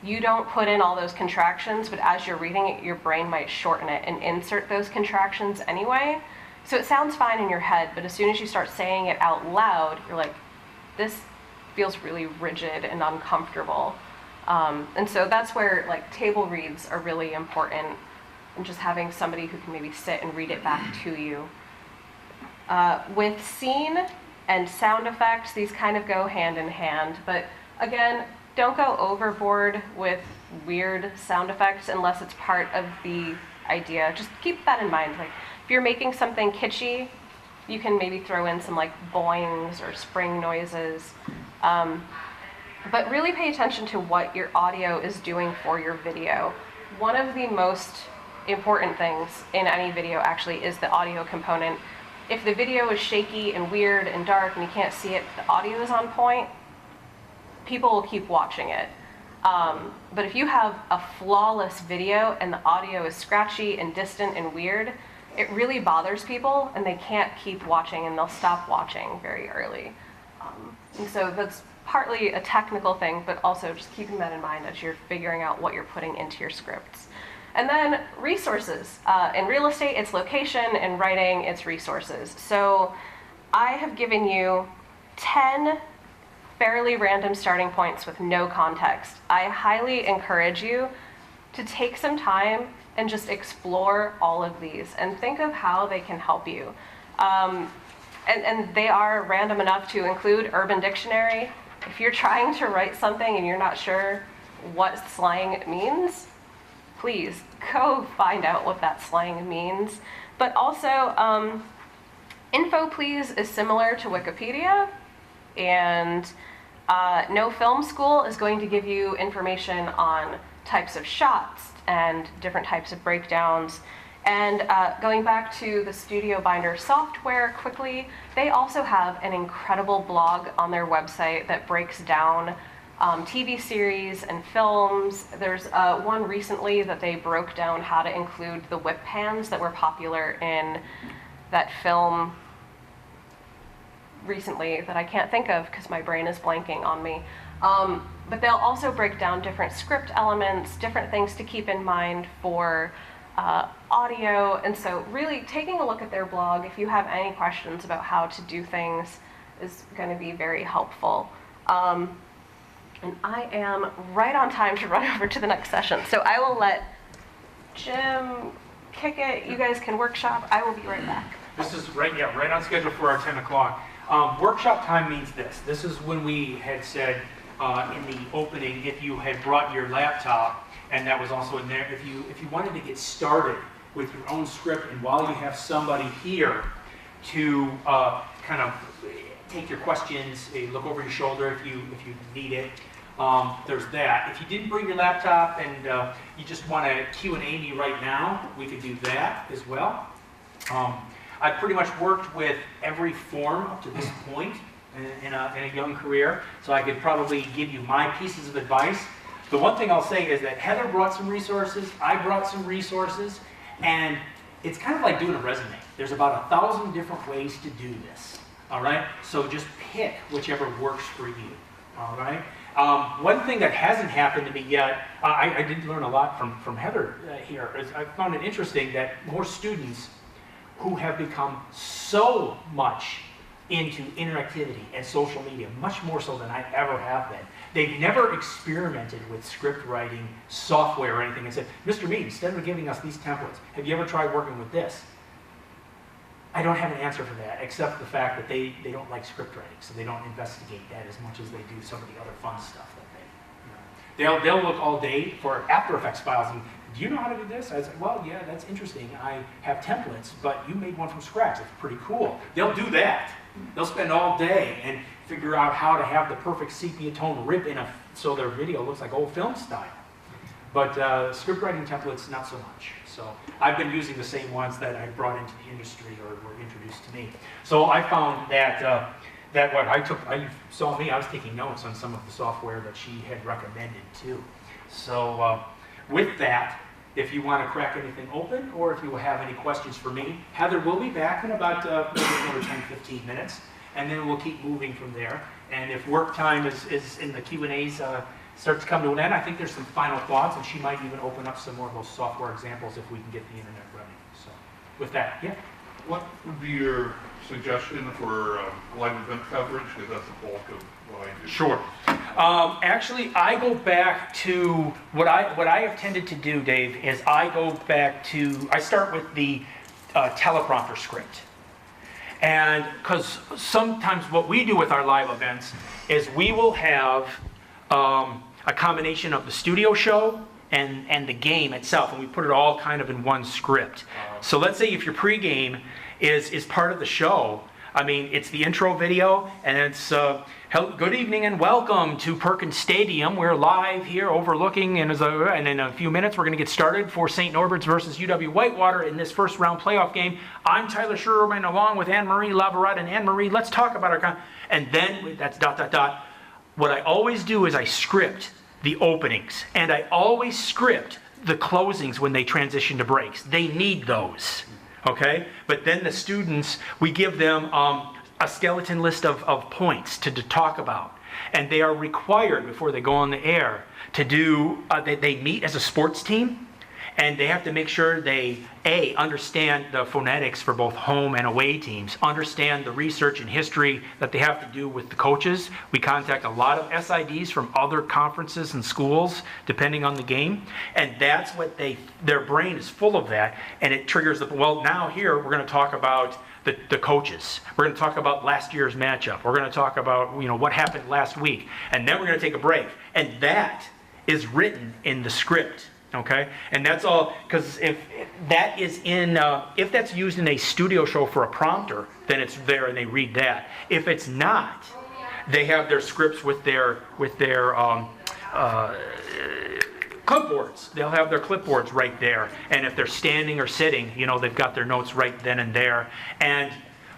S1: You don't put in all those contractions, but as you're reading it, your brain might shorten it and insert those contractions anyway. So it sounds fine in your head, but as soon as you start saying it out loud, you're like, this feels really rigid and uncomfortable. And so that's where like table reads are really important, and just having somebody who can maybe sit and read it back to you. With scene and sound effects, these kind of go hand in hand, but again, don't go overboard with weird sound effects unless it's part of the idea. Just keep that in mind. Like if you're making something kitschy, you can maybe throw in some like boings or spring noises. But really pay attention to what your audio is doing for your video. One of the most important things in any video actually is the audio component. If the video is shaky and weird and dark and you can't see it, but the audio is on point, people will keep watching it. But if you have a flawless video and the audio is scratchy and distant and weird, it really bothers people and they can't keep watching and they'll stop watching very early. And so that's partly a technical thing, but also just keeping that in mind as you're figuring out what you're putting into your scripts. And then resources. In real estate, it's location. In writing, it's resources. So I have given you 10 fairly random starting points with no context. I highly encourage you to take some time and just explore all of these and think of how they can help you. And they are random enough to include Urban Dictionary. If you're trying to write something and you're not sure what slang means, please go find out what that slang means. But also, Info Please is similar to Wikipedia, and No Film School is going to give you information on types of shots and different types of breakdowns. And going back to the Studio Binder software quickly, they also have an incredible blog on their website that breaks down TV series and films. There's one recently that they broke down how to include the whip pans that were popular in that film recently that I can't think of because my brain is blanking on me. But they'll also break down different script elements, different things to keep in mind for audio. And so really taking a look at their blog, if you have any questions about how to do things, is going to be very helpful. And I am right on time to run over to the next session. So I will let Jim kick it. You guys can workshop. I will be right back.
S2: This is right on schedule for our 10 o'clock. Workshop time means this. This is when we had said in the opening, if you had brought your laptop, and that was also in there, if you wanted to get started with your own script, and while you have somebody here to kind of take your questions, look over your shoulder if you need it, there's that. If you didn't bring your laptop and you just want to Q&A me right now, we could do that as well. I've pretty much worked with every form up to this point in a young career, so I could probably give you my pieces of advice. The one thing I'll say is that Heather brought some resources, I brought some resources, and it's kind of like doing a resume. There's about 1,000 different ways to do this, all right? So just pick whichever works for you, all right? One thing that hasn't happened to me yet, I did learn a lot from Heather here, is I found it interesting that more students who have become so much into interactivity and social media, much more so than I ever have been. They've never experimented with script writing software or anything and said, Mr. Mead, instead of giving us these templates, have you ever tried working with this? I don't have an answer for that, except the fact that they don't like script writing, so they don't investigate that as much as they do some of the other fun stuff that they'll look all day for After Effects files and, do you know how to do this? I was like, well, yeah, that's interesting. I have templates, but you made one from scratch. It's pretty cool. They'll do that. They'll spend all day and figure out how to have the perfect sepia tone rip in so their video looks like old film style. But script writing templates, not so much. So I've been using the same ones that I brought into the industry or were introduced to me. So I found that what I saw me, I was taking notes on some of the software that she had recommended too. So with that, if you want to crack anything open or if you have any questions for me, Heather will be back in about maybe another 10-15 minutes, and then we'll keep moving from there. And if work time is in the Q&As starts to come to an end, I think there's some final thoughts, and she might even open up some more of those software examples if we can get the internet running. So with that, yeah?
S3: What would be your suggestion for live event coverage? Because that's the bulk of what I do.
S2: Sure. Actually, I go back to what I have tended to do, Dave, is I start with the teleprompter script. And because sometimes what we do with our live events is we will have a combination of the studio show and the game itself, and we put it all kind of in one script. So let's say if your pregame is part of the show, I mean, it's the intro video, and it's good evening and welcome to Perkins Stadium. We're live here overlooking, and in a few minutes we're going to get started for St. Norbert's versus UW-Whitewater in this first round playoff game. I'm Tyler Sherman along with Anne-Marie Lavarette, and Anne-Marie, let's talk about our and then that's ... What I always do is I script the openings, and I always script the closings when they transition to breaks. They need those. Okay, but then the students, we give them a skeleton list of points to talk about. And they are required before they go on the air to do, they meet as a sports team, and they have to make sure they, understand the phonetics for both home and away teams, understand the research and history that they have to do with the coaches. We contact a lot of SIDs from other conferences and schools, depending on the game, and that's what their brain is full of that, and it triggers now here we're going to talk about the coaches. We're going to talk about last year's matchup. We're going to talk about, what happened last week, and then we're going to take a break, and that is written in the script. Okay, and that's all, because if that's used in a studio show for a prompter, then it's there and they read that. If it's not, they have their scripts with their clipboards. They'll have their clipboards right there, and if they're standing or sitting, they've got their notes right then and there. And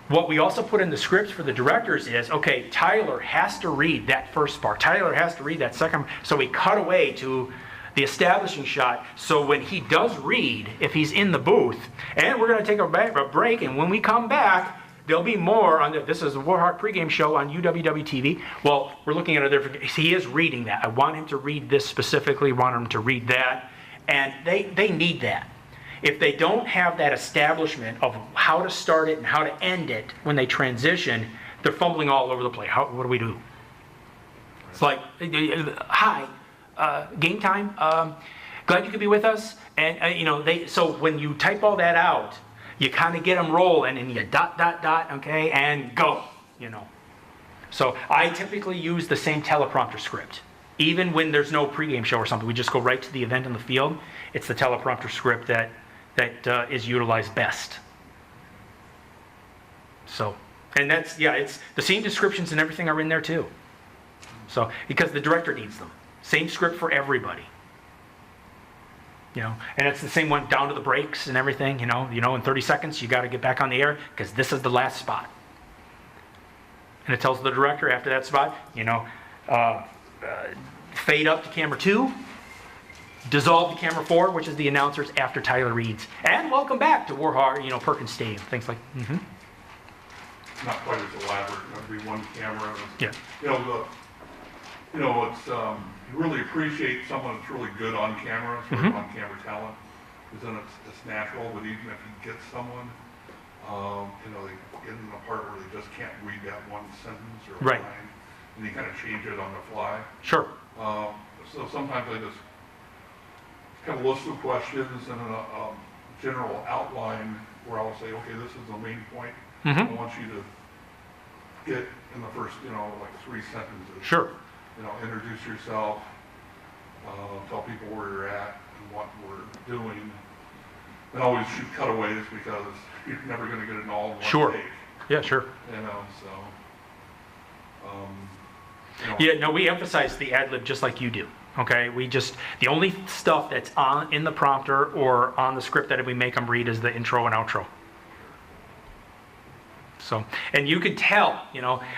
S2: what we also put in the scripts for the directors is, okay, Tyler has to read that first part. Tyler has to read that second. So we cut away to the establishing shot, so when he does read, if he's in the booth, and we're going to take a break, and when we come back, there'll be more on this is the Warhawk pregame show on UWW-TV. Well, we're looking at a different, he is reading that. I want him to read this specifically, want him to read that, and they need that. If they don't have that establishment of how to start it and how to end it when they transition, they're fumbling all over the place. What do we do? It's like, hi. Game time. Glad you could be with us. And so when you type all that out, you kind of get them rolling, and you ... Okay, and go. So I typically use the same teleprompter script, even when there's no pregame show or something. We just go right to the event in the field. It's the teleprompter script that is utilized best. So, and that's it's the scene descriptions and everything are in there too. So because the director needs them. Same script for everybody. And it's the same one down to the breaks and everything, in 30 seconds you got to get back on the air because this is the last spot. And it tells the director after that spot, fade up to camera 2, dissolve to camera 4, which is the announcers after Tyler reads. And welcome back to Warhawk, Perkins Stadium, things like,
S3: Not quite as elaborate, it'll be one camera.
S2: Yeah.
S3: It's, you really appreciate someone that's really good on camera, sort of on camera talent, because then it's natural, but even if you get someone, they get in the part where they just can't read that one sentence or
S2: right.
S3: line, and you kind of change it on the fly.
S2: Sure.
S3: So sometimes I just kind of list of questions and a general outline where I'll say, okay, this is the main point. I want you to get in the first, like 3 sentences.
S2: Sure.
S3: Introduce yourself, tell people where you're at and what we're doing, and always shoot cutaways because you're never going to get it all in one
S2: sure.
S3: take.
S2: Yeah, sure. We emphasize the ad-lib just like you do. Okay, the only stuff that's in the prompter or on the script that we make them read is the intro and outro. So, and you can tell,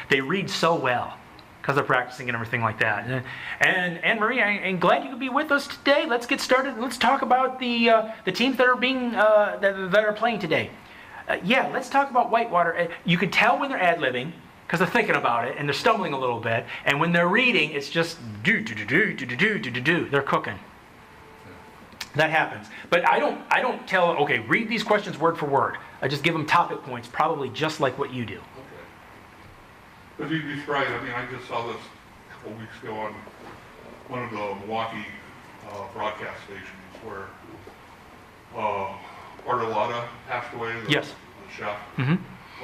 S2: they read so well. Because they're practicing and everything like that. And Anne-Marie, I'm glad you could be with us today. Let's get started. Let's talk about the teams that are being that are playing today. Let's talk about Whitewater. You can tell when they're ad-libbing because they're thinking about it and they're stumbling a little bit. And when they're reading, it's just do. They're cooking. That happens. But I don't tell, okay, read these questions word for word. I just give them topic points, probably just like what you do.
S3: Okay. But you'd be surprised, I mean, I just saw this a couple weeks ago on one of the Milwaukee broadcast stations where Bartolotta passed away,
S2: Yes.
S3: the chef.
S2: Mm-hmm.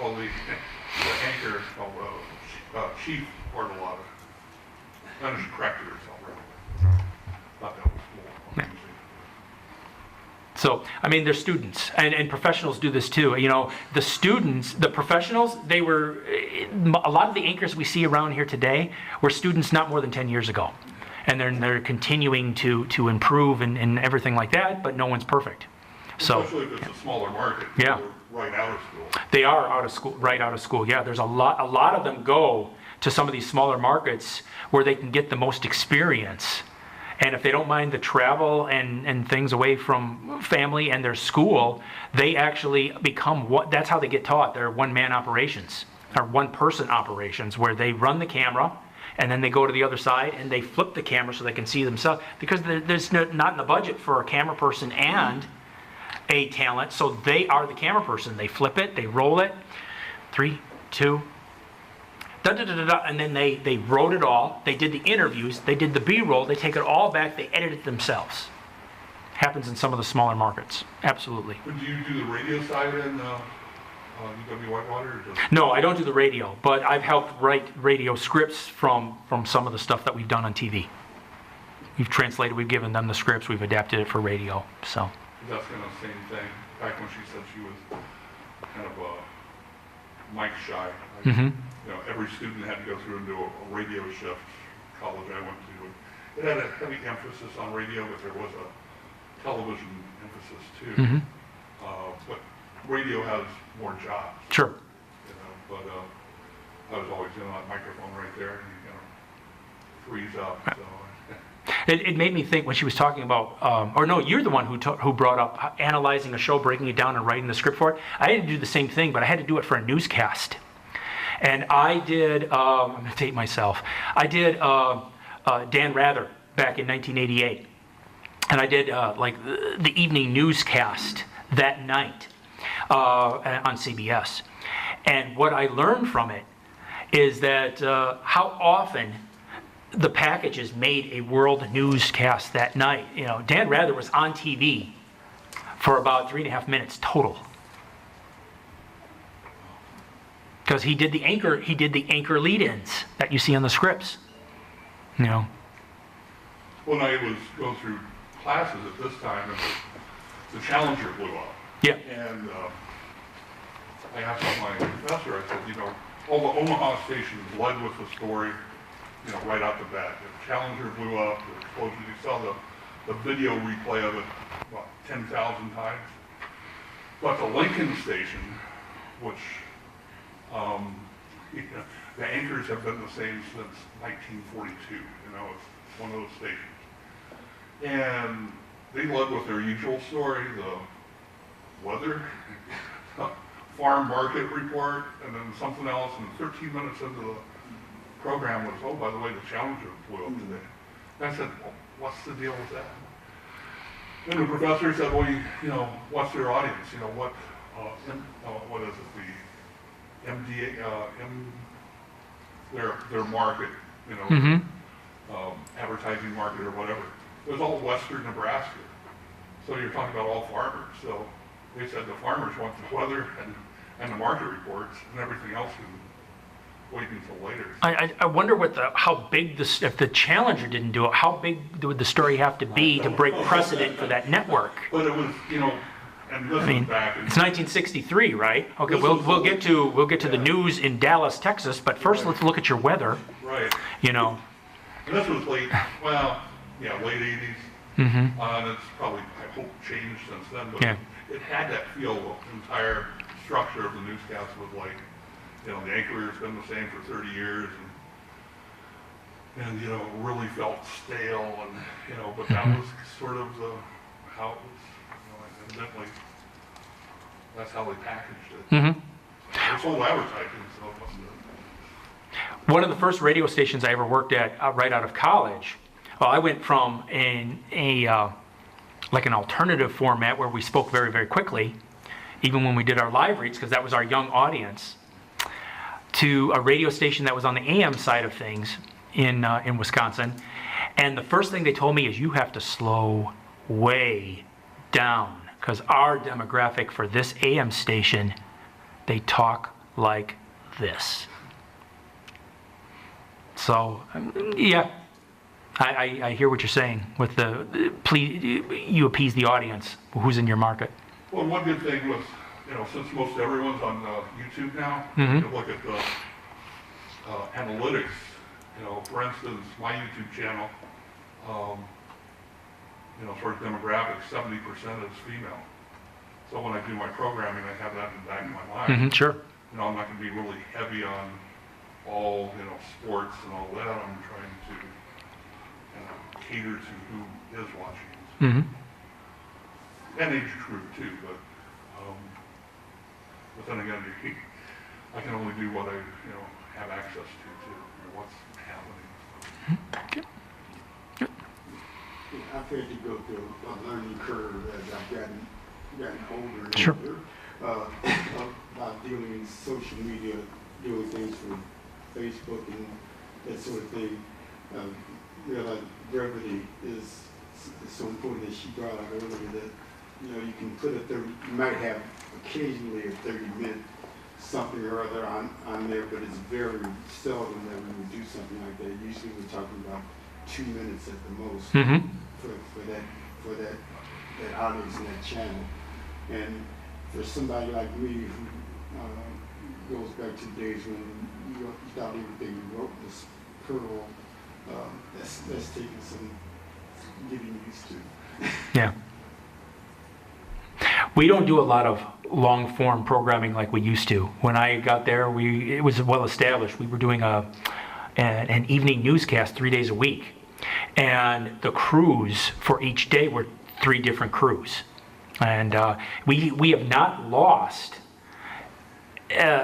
S3: Well, the anchor is called Chief Bartolotta. Managed to correct it herself, right? Thought that was cool.
S2: So, I mean, they're students, and professionals do this too. You know, the students, the professionals, a lot of the anchors we see around here today were students not more than 10 years ago. And they're continuing to improve and everything like that, but no one's perfect. So,
S3: especially if it's a smaller market.
S2: Yeah.
S3: They're right out of school.
S2: they are out of school, right out of school. Yeah, there's a lot of them go to some of these smaller markets where they can get the most experience. And if they don't mind the travel and things away from family and their school, they actually become that's how they get taught. They're one-man operations, or one-person operations, where they run the camera and then they go to the other side and they flip the camera so they can see themselves. Because there's not in the budget for a camera person and a talent, so they are the camera person. They flip it, they roll it, 3, 2, and then they wrote it all. They did the interviews, they did the B-roll, they take it all back, they edit it themselves. Happens in some of the smaller markets, absolutely.
S3: But do you do the radio side in UW-Whitewater? Or just...
S2: No, I don't do the radio, but I've helped write radio scripts from some of the stuff that we've done on TV. We've translated, we've given them the scripts, we've adapted it for radio, so.
S3: That's kind of the same thing. Back when she said she was kind of mic shy. Like,
S2: Mm-hmm.
S3: You know, every student had to go through and do a radio shift. College I went to, it had a heavy emphasis on radio, but there was a television emphasis too.
S2: Mm-hmm.
S3: But radio has more jobs.
S2: Sure.
S3: You know, but I was always in that microphone right there, and you freeze up. So.
S2: It made me think when she was talking about, or no, you're the one who brought up analyzing a show, breaking it down, and writing the script for it. I had to do the same thing, but I had to do it for a newscast. And I did, I'm going to date myself, I did Dan Rather back in 1988. And I did like the evening newscast that night on CBS. And what I learned from it is that how often the packages made a world newscast that night. You know, Dan Rather was on TV for about 3.5 minutes total. Because he did the anchor lead-ins that you see on the scripts. You know.
S3: When I was going through classes at this time, and the Challenger blew up.
S2: Yeah.
S3: And I asked my professor, I said, you know, all the Omaha stations led with the story, you know, right out the bat. The Challenger blew up, the explosion, you saw the video replay of it, what, 10,000 times? But the Lincoln station, which, you know, the anchors have been the same since 1942, you know, it's one of those stations. And they led with their usual story, the weather, farm market report, and then something else, and 13 minutes into the program was, oh, by the way, the Challenger blew up today. And I said, well, what's the deal with that? And the professor said, well, you know, what's their audience? You know, what is it, the MDA, their market, you know,
S2: Mm-hmm.
S3: Advertising market or whatever. It was all western Nebraska. So you're talking about all farmers. So they said the farmers want the weather and the market reports, and everything else can wait until later.
S2: I wonder how big if the Challenger didn't do it, how big would the story have to be to break precedent for that network?
S3: But it was, you know, and this
S2: I mean,
S3: was back in...
S2: it's 1963, right? Okay, we'll get to the news in Dallas, Texas, but first let's look at your weather.
S3: Right.
S2: You know.
S3: And this was late 80s.
S2: Mm-hmm.
S3: And it's probably, I hope, changed since then. But
S2: Yeah.
S3: it had that feel. The entire structure of the newscast was like, you know, the anchor has been the same for 30 years, and you know, really felt stale, and you know, but that was sort of how it was. You know, and evidently, that's how they packaged it.
S2: Mm-hmm.
S3: It's all advertising, so it must have.
S2: One of the first radio stations I ever worked at right out of college, well, I went from a like an alternative format where we spoke very, very quickly, even when we did our live reads, because that was our young audience, to a radio station that was on the AM side of things in Wisconsin. And the first thing they told me is you have to slow way down, because our demographic for this AM station, they talk like this. So, yeah, I hear what you're saying with please, you appease the audience who's in your market.
S3: Well, one good thing was, since most everyone's on YouTube now, you can look at the analytics. For instance, my YouTube channel, as far as demographics, 70% is female. So when I do my programming, I have that in the back of my mind.
S2: Sure.
S3: I'm not going to be really heavy on all, sports and all that. I'm trying to cater to who is watching. And age group too, but then again, I can only do what I, have access to what's happening.
S5: I've had to go through a learning curve as I've gotten older and
S2: Sure.
S5: older, about dealing in social media, doing things from Facebook and that sort of thing. Realize brevity is so important, as she brought up earlier, that you can put you might have occasionally a 30-minute something or other on there, but it's very seldom that we would do something like that. Usually we're talking about 2 minutes at the most for that audience and that channel. And for somebody like me who goes back to the days when you thought everything you wrote was pearl, that's taking some getting used to.
S2: Yeah. We don't do a lot of long-form programming like we used to. When I got there, it was well established. We were doing an evening newscast 3 days a week. And the crews for each day were 3 different crews. And we have not lost,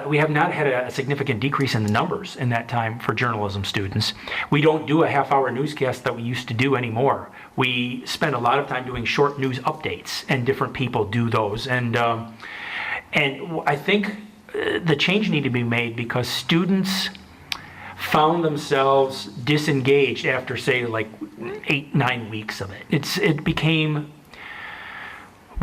S2: we have not had a significant decrease in the numbers in that time for journalism students. We don't do a half-hour newscast that we used to do anymore. We spend a lot of time doing short news updates, and different people do those. And I think the change needed to be made because students found themselves disengaged after, say, like 8-9 weeks of it. It became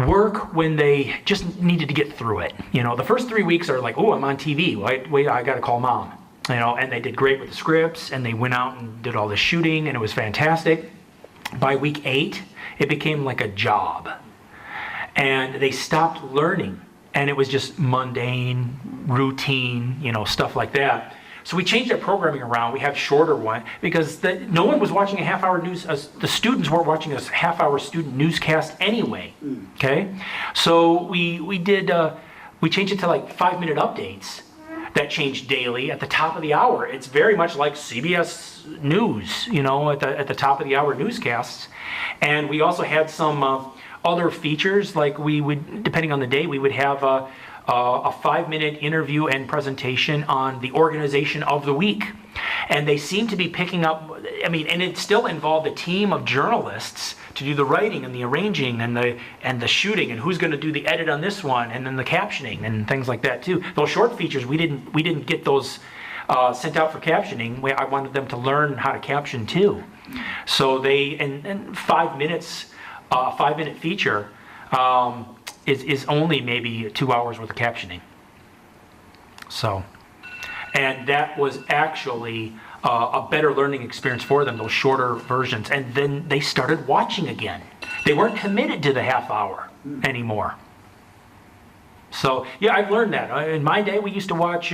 S2: work when they just needed to get through it. The first 3 weeks are like, oh, I'm on TV. Wait, I got to call mom. And they did great with the scripts, and they went out and did all the shooting, and it was fantastic. By week 8, it became like a job, and they stopped learning, and it was just mundane, routine, stuff like that. So we changed our programming around. We have shorter one because no one was watching a half-hour news. The students weren't watching a half-hour student newscast anyway. Okay, so we changed it to like 5-minute updates that changed daily at the top of the hour. It's very much like CBS News, at the top of the hour newscasts. And we also had some other features, like we would, depending on the day, we would have a 5-minute interview and presentation on the organization of the week. And they seem to be picking up, and it still involved a team of journalists to do the writing and the arranging and the shooting, and who's going to do the edit on this one, and then the captioning and things like that too. Those short features, we didn't get those sent out for captioning. I wanted them to learn how to caption too. So and 5 minutes, 5-minute feature is only maybe 2 hours worth of captioning. So, and that was actually a better learning experience for them, those shorter versions. And then they started watching again. They weren't committed to the half hour anymore. So, yeah, I've learned that. In my day, we used to watch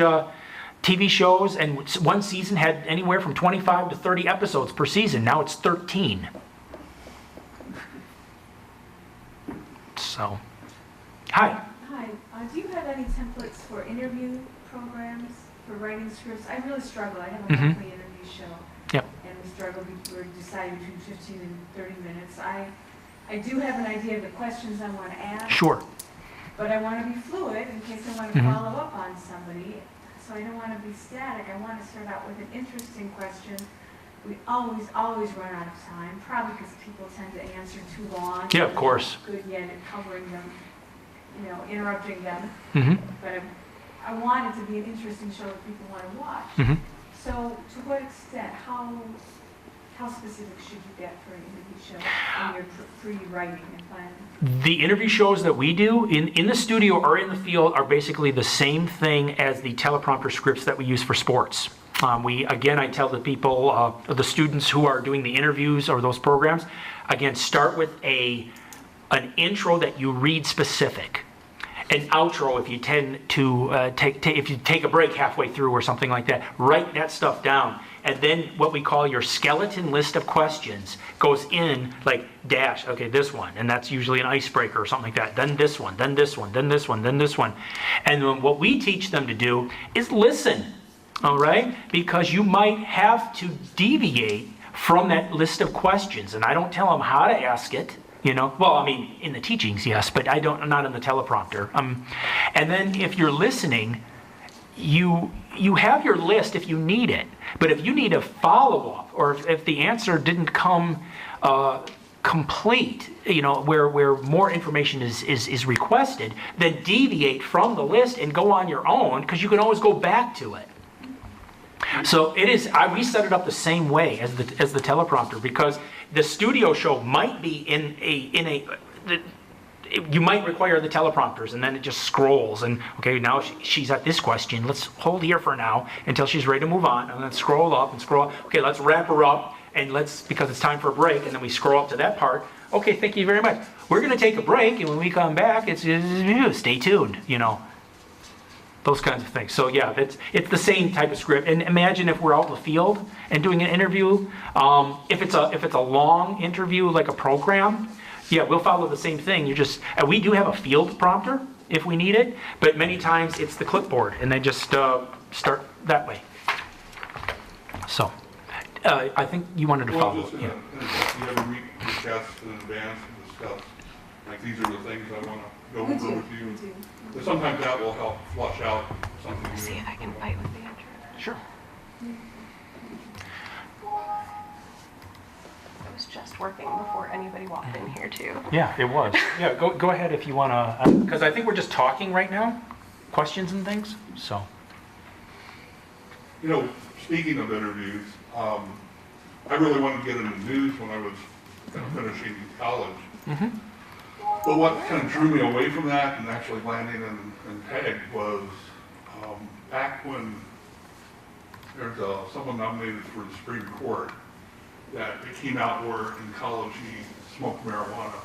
S2: TV shows, and one season had anywhere from 25 to 30 episodes per season. Now it's 13. So, hi.
S6: Hi. Do you have any templates for interview programs for writing scripts? I really struggle. I have a monthly interview show.
S2: Yep.
S6: And we struggle. We're deciding between 15 and 30 minutes. I do have an idea of the questions I want to ask.
S2: Sure.
S6: But I want to be fluid in case I want to follow up on somebody. So I don't want to be static. I want to start out with an interesting question we always run out of time, probably because people tend to answer too long.
S2: Yeah, of course.
S6: Good yet at covering them, interrupting them.
S2: Mm-hmm.
S6: But I want it to be an interesting show that people want to watch.
S2: Mm-hmm.
S6: So to what extent, how specific should you get for an interview show in your pre-writing and planning?
S2: The interview shows that we do in the studio or in the field are basically the same thing as the teleprompter scripts that we use for sports. I tell the people, the students who are doing the interviews or those programs, again, start with an intro that you read specific. An outro if you tend to if you take a break halfway through or something like that, write that stuff down. And then what we call your skeleton list of questions goes in like dash, okay, this one, and that's usually an icebreaker or something like that. Then this one, then this one, then this one, then this one. And then what we teach them to do is listen, all right? Because you might have to deviate from that list of questions. And I don't tell them how to ask it. Well, I mean, in the teachings, yes, but I'm not in the teleprompter. And then if you're listening, you have your list if you need it. But if you need a follow-up, or if the answer didn't come complete, where more information is requested, then deviate from the list and go on your own, because you can always go back to it. So it is. We set it up the same way as the teleprompter, because the studio show might be you might require the teleprompters, and then it just scrolls, and okay, now she's at this question. Let's hold here for now until she's ready to move on, and then scroll up and scroll. Okay, let's wrap her up, and because it's time for a break, and then we scroll up to that part. Okay, thank you very much. We're going to take a break, and when we come back, it's stay tuned. Those kinds of things. So yeah, it's the same type of script. And imagine if we're out in the field and doing an interview. If it's a long interview like a program, yeah, we'll follow the same thing. We do have a field prompter if we need it, but many times it's the clipboard, and they just start that way. So I think you wanted to follow.
S3: You ever meet with guests in advance and discuss, like, these are the things I want to go over with you?
S6: We do.
S3: But sometimes that will help flush out something.
S1: Let's see if I can fight with the intro.
S2: Sure.
S1: It was just working before anybody walked in here too.
S2: Yeah, it was. Yeah, go ahead if you want to, because I think we're just talking right now, questions and things. So.
S3: Speaking of interviews, I really wanted to get into news when I was kind of finishing college.
S2: Mm-hmm.
S3: But what kind of drew me away from that and actually landing in PEG was back when there's someone nominated for the Supreme Court, that it came out where in college he smoked marijuana.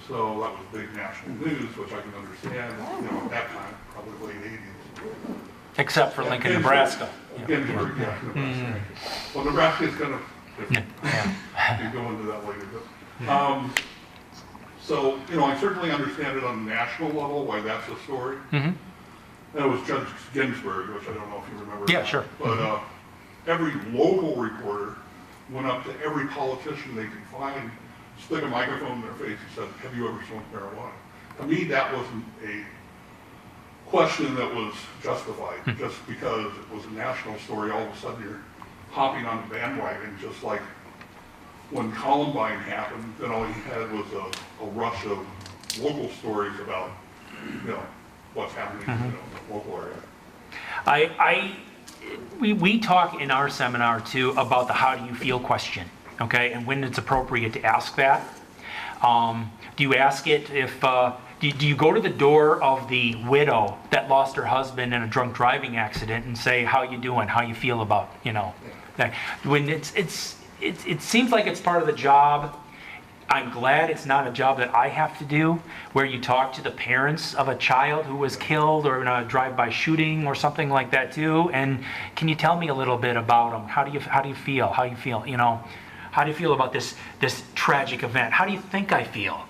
S3: So that was big national news, which I can understand, at that time, probably late 80s.
S2: Except for Lincoln, Nebraska.
S3: Nebraska.
S2: Mm-hmm.
S3: Well, Nebraska is kind of different.
S2: Yeah.
S3: You go into that later. But, so, I certainly understand it on a national level, why that's a story.
S2: Mm-hmm.
S3: That was Judge Ginsburg, which I don't know if you remember.
S2: Yeah,
S3: that.
S2: sure.
S3: But every local reporter went up to every politician they could find, stick a microphone in their face and said, have you ever smoked marijuana? To me, that wasn't a question that was justified. Just because it was a national story, all of a sudden you're hopping on the bandwagon, just like when Columbine happened, then all you had was a rush of local stories about, what's happening in the local area.
S2: We talk in our seminar too about the how do you feel question, okay, and when it's appropriate to ask that. Do you ask it if, do you go to the door of the widow that lost her husband in a drunk driving accident and say, how you doing, how you feel about, that? When it seems like it's part of the job. I'm glad it's not a job that I have to do, where you talk to the parents of a child who was killed or in a drive-by shooting or something like that too. And can you tell me a little bit about them? How do you feel? How do you feel? How do you feel about this tragic event? How do you think I feel?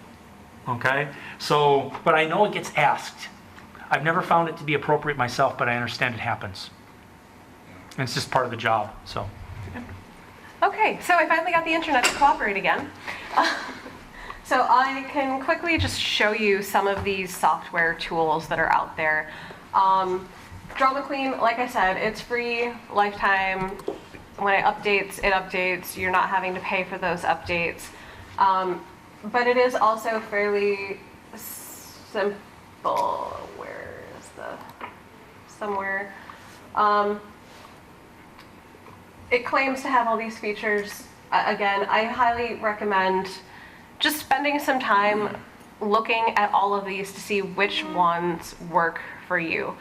S2: Okay. So, but I know it gets asked. I've never found it to be appropriate myself, but I understand it happens. And it's just part of the job. So.
S1: Okay, so I finally got the internet to cooperate again. So I can quickly just show you some of these software tools that are out there. Drama Queen, like I said, it's free, lifetime, when it updates. You're not having to pay for those updates. But it is also fairly simple. Where is somewhere. It claims to have all these features. Again, I highly recommend just spending some time looking at all of these to see which ones work for you.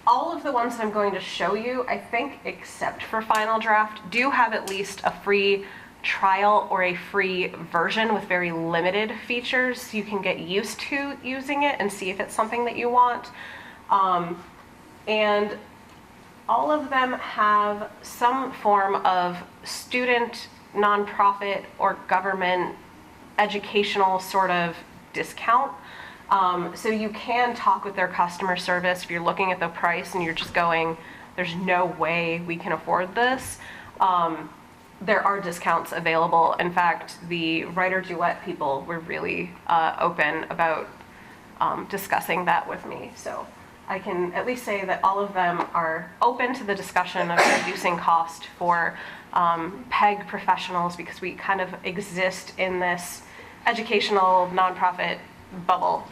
S1: All of the ones that I'm going to show you, I think, except for Final Draft, do have at least a free trial or a free version with very limited features, so you can get used to using it and see if it's something that you want. And all of them have some form of student, nonprofit, or government educational sort of discount. So you can talk with their customer service if you're looking at the price and you're just going, there's no way we can afford this. There are discounts available. In fact, the Writer Duet people were really open about discussing that with me. So I can at least say that all of them are open to the discussion of reducing cost for PEG professionals, because we kind of exist in this educational nonprofit bubble.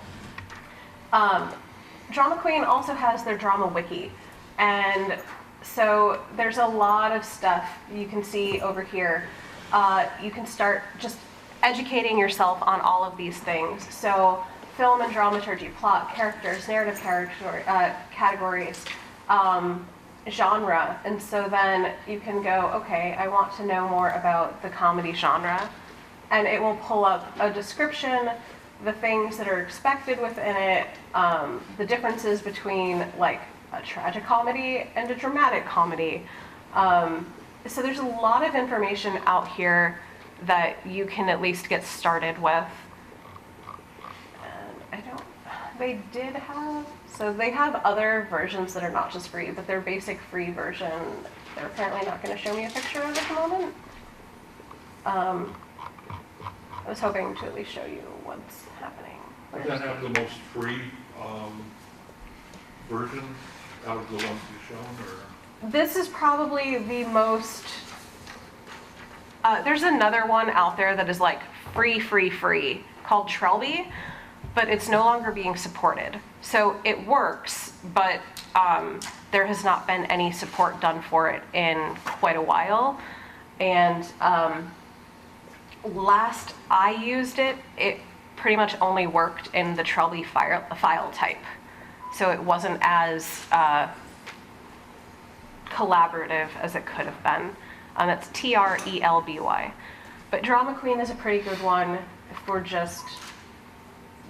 S1: Drama Queen also has their drama wiki, and so there's a lot of stuff you can see over here. You can start just educating yourself on all of these things. So film and dramaturgy, plot, characters, narrative categories, genre. And so then you can go, okay, I want to know more about the comedy genre. And it will pull up a description, the things that are expected within it, the differences between like a tragic comedy and a dramatic comedy. So there's a lot of information out here that you can at least get started with. They have other versions that are not just free, but their basic free version, they're apparently not going to show me a picture of at the moment. I was hoping to at least show you what's happening.
S3: Does that have the most free version out of the ones you've shown, or?
S1: This is probably the most, there's another one out there that is like free called Trelby, but it's no longer being supported. So it works, but there has not been any support done for it in quite a while. And last I used it, it pretty much only worked in the Trelby file type. So it wasn't as collaborative as it could have been. That's Trelby. But Drama Queen is a pretty good one if we're just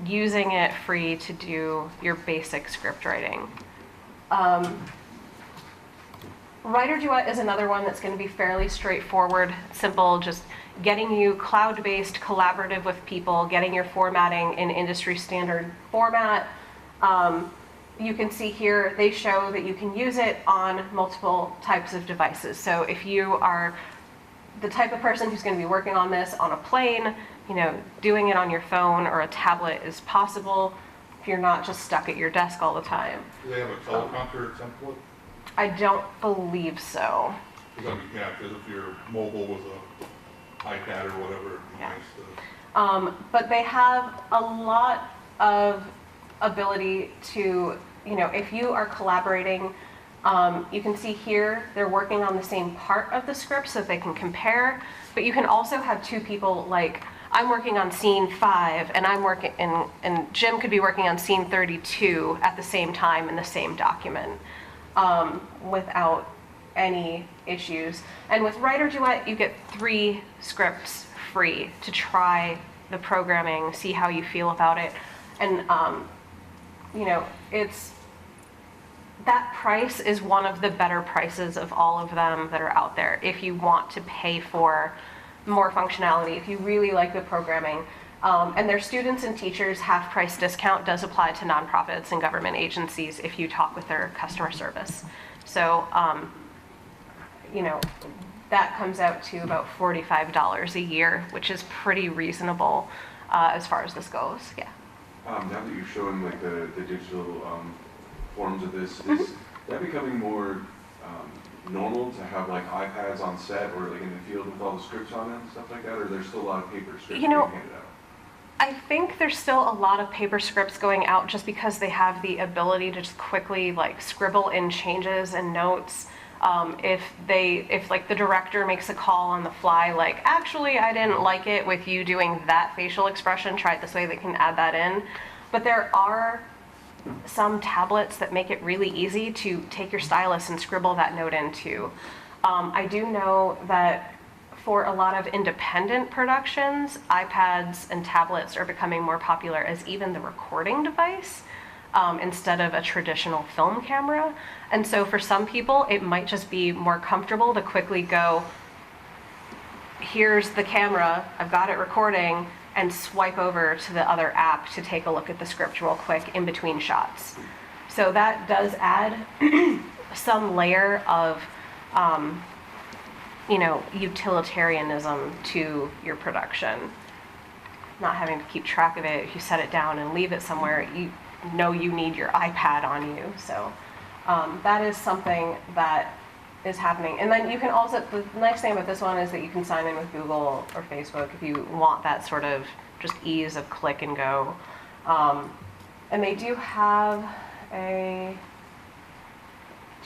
S1: using it free to do your basic script writing. Writer Duet is another one that's going to be fairly straightforward, simple, just getting you cloud-based, collaborative with people, getting your formatting in industry standard format. You can see here, they show that you can use it on multiple types of devices. So if you are the type of person who's going to be working on this on a plane, you know, doing it on your phone or a tablet is possible if you're not just stuck at your desk all the time.
S3: Do they have a teleprompter template?
S1: I don't believe so.
S3: Because if you're mobile with an iPad or whatever, it'd be nice to.
S1: But they have a lot of ability to, you know, if you are collaborating, you can see here they're working on the same part of the script so that they can compare, but you can also have two people, like I'm working on scene 5 and I'm working and Jim could be working on scene 32 at the same time in the same document without any issues. And with Writer Duet, you get 3 scripts free to try the programming, see how you feel about it. And you know, that price is one of the better prices of all of them that are out there. If you want to pay for more functionality, if you really like the programming, and their students and teachers half-price discount does apply to nonprofits and government agencies if you talk with their customer service. So, you know, that comes out to about $45 a year, which is pretty reasonable as far as this goes. Yeah.
S7: Now that you're showing like the digital forms of this, is that becoming more normal to have like iPads on set or like in the field with all the scripts on it and stuff like that, or there's still a lot of paper scripts
S1: You know,
S7: being handed out?
S1: I think there's still a lot of paper scripts going out just because they have the ability to just quickly like scribble in changes and notes. If like the director makes a call on the fly, like, actually, I didn't like it with you doing that facial expression, try it this way, they can add that in. But there are some tablets that make it really easy to take your stylus and scribble that note into. I do know that for a lot of independent productions, iPads and tablets are becoming more popular as even the recording device instead of a traditional film camera. And so for some people, it might just be more comfortable to quickly go, here's the camera, I've got it recording, and swipe over to the other app to take a look at the script real quick in between shots. So that does add some layer of utilitarianism to your production. Not having to keep track of it. If you set it down and leave it somewhere, you know you need your iPad on you. So that is something that is happening. And then you can also, the nice thing about this one is that you can sign in with Google or Facebook if you want that sort of just ease of click and go. And they do have a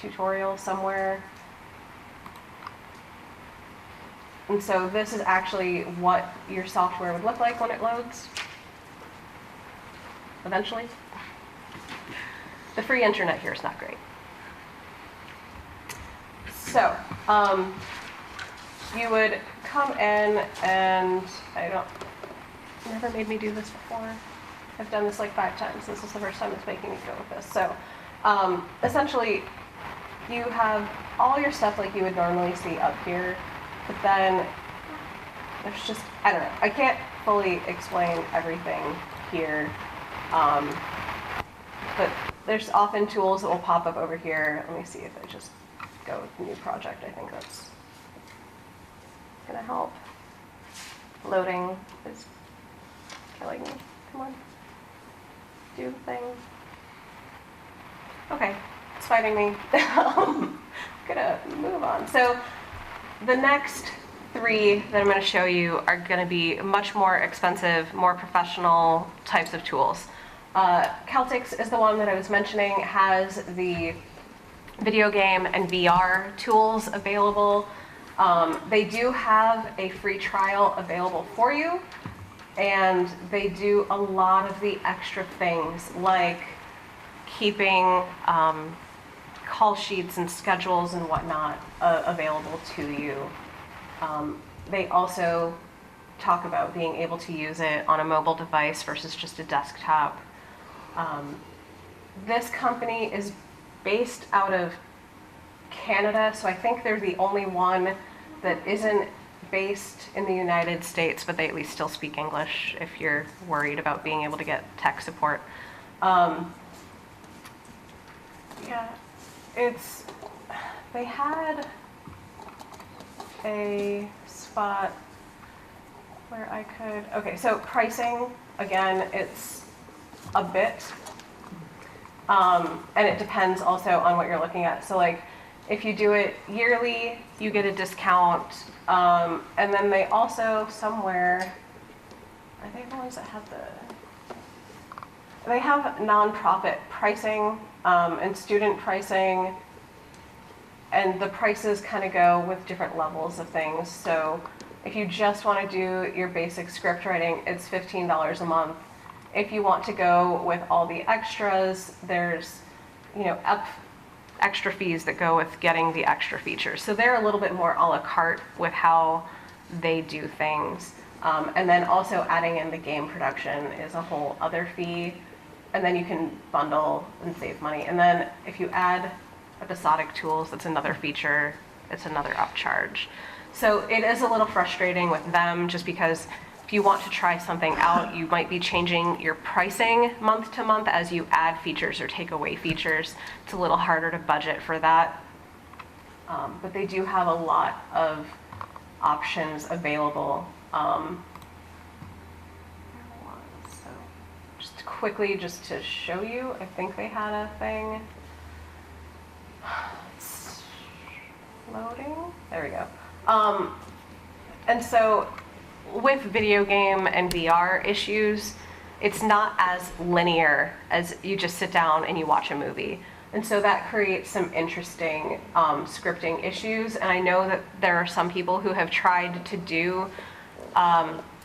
S1: tutorial somewhere. And so this is actually what your software would look like when it loads, eventually. The free internet here is not great. So, you would come in and, never made me do this before. I've done this like 5 times. This is the first time it's making me go with this. So, essentially, you have all your stuff like you would normally see up here. But then there's just, I don't know, I can't fully explain everything here. But there's often tools that will pop up over here. Let me see if I just go with new project. I think that's gonna help. Loading is killing me. Come on. Do the thing. Okay, it's fighting me. I'm gonna move on. So, the next 3 that I'm going to show you are going to be much more expensive, more professional types of tools. Celtics is the one that I was mentioning, has the video game and VR tools available. They do have a free trial available for you, and they do a lot of the extra things like keeping call sheets and schedules and whatnot available to you. They also talk about being able to use it on a mobile device versus just a desktop. This company is based out of Canada, so I think they're the only one that isn't based in the United States, but they at least still speak English if you're worried about being able to get tech support. Yeah. They had a spot where I could, okay, so pricing, again, it's a bit, and it depends also on what you're looking at. So like, if you do it yearly, you get a discount, and then they also somewhere, are they the ones that have they have nonprofit pricing, and student pricing, and the prices kind of go with different levels of things. So if you just want to do your basic script writing, it's $15 a month. If you want to go with all the extras, there's, extra fees that go with getting the extra features. So they're a little bit more a la carte with how they do things. And then also adding in the game production is a whole other fee. And then you can bundle and save money. And then if you add episodic tools, that's another feature, it's another upcharge. So it is a little frustrating with them just because if you want to try something out, you might be changing your pricing month to month as you add features or take away features. It's a little harder to budget for that. But they do have a lot of options available. So just quickly, just to show you, I think they had a thing. loading. There we go. And so with video game and VR issues, it's not as linear as you just sit down and you watch a movie. And so that creates some interesting scripting issues. And I know that there are some people who have tried to do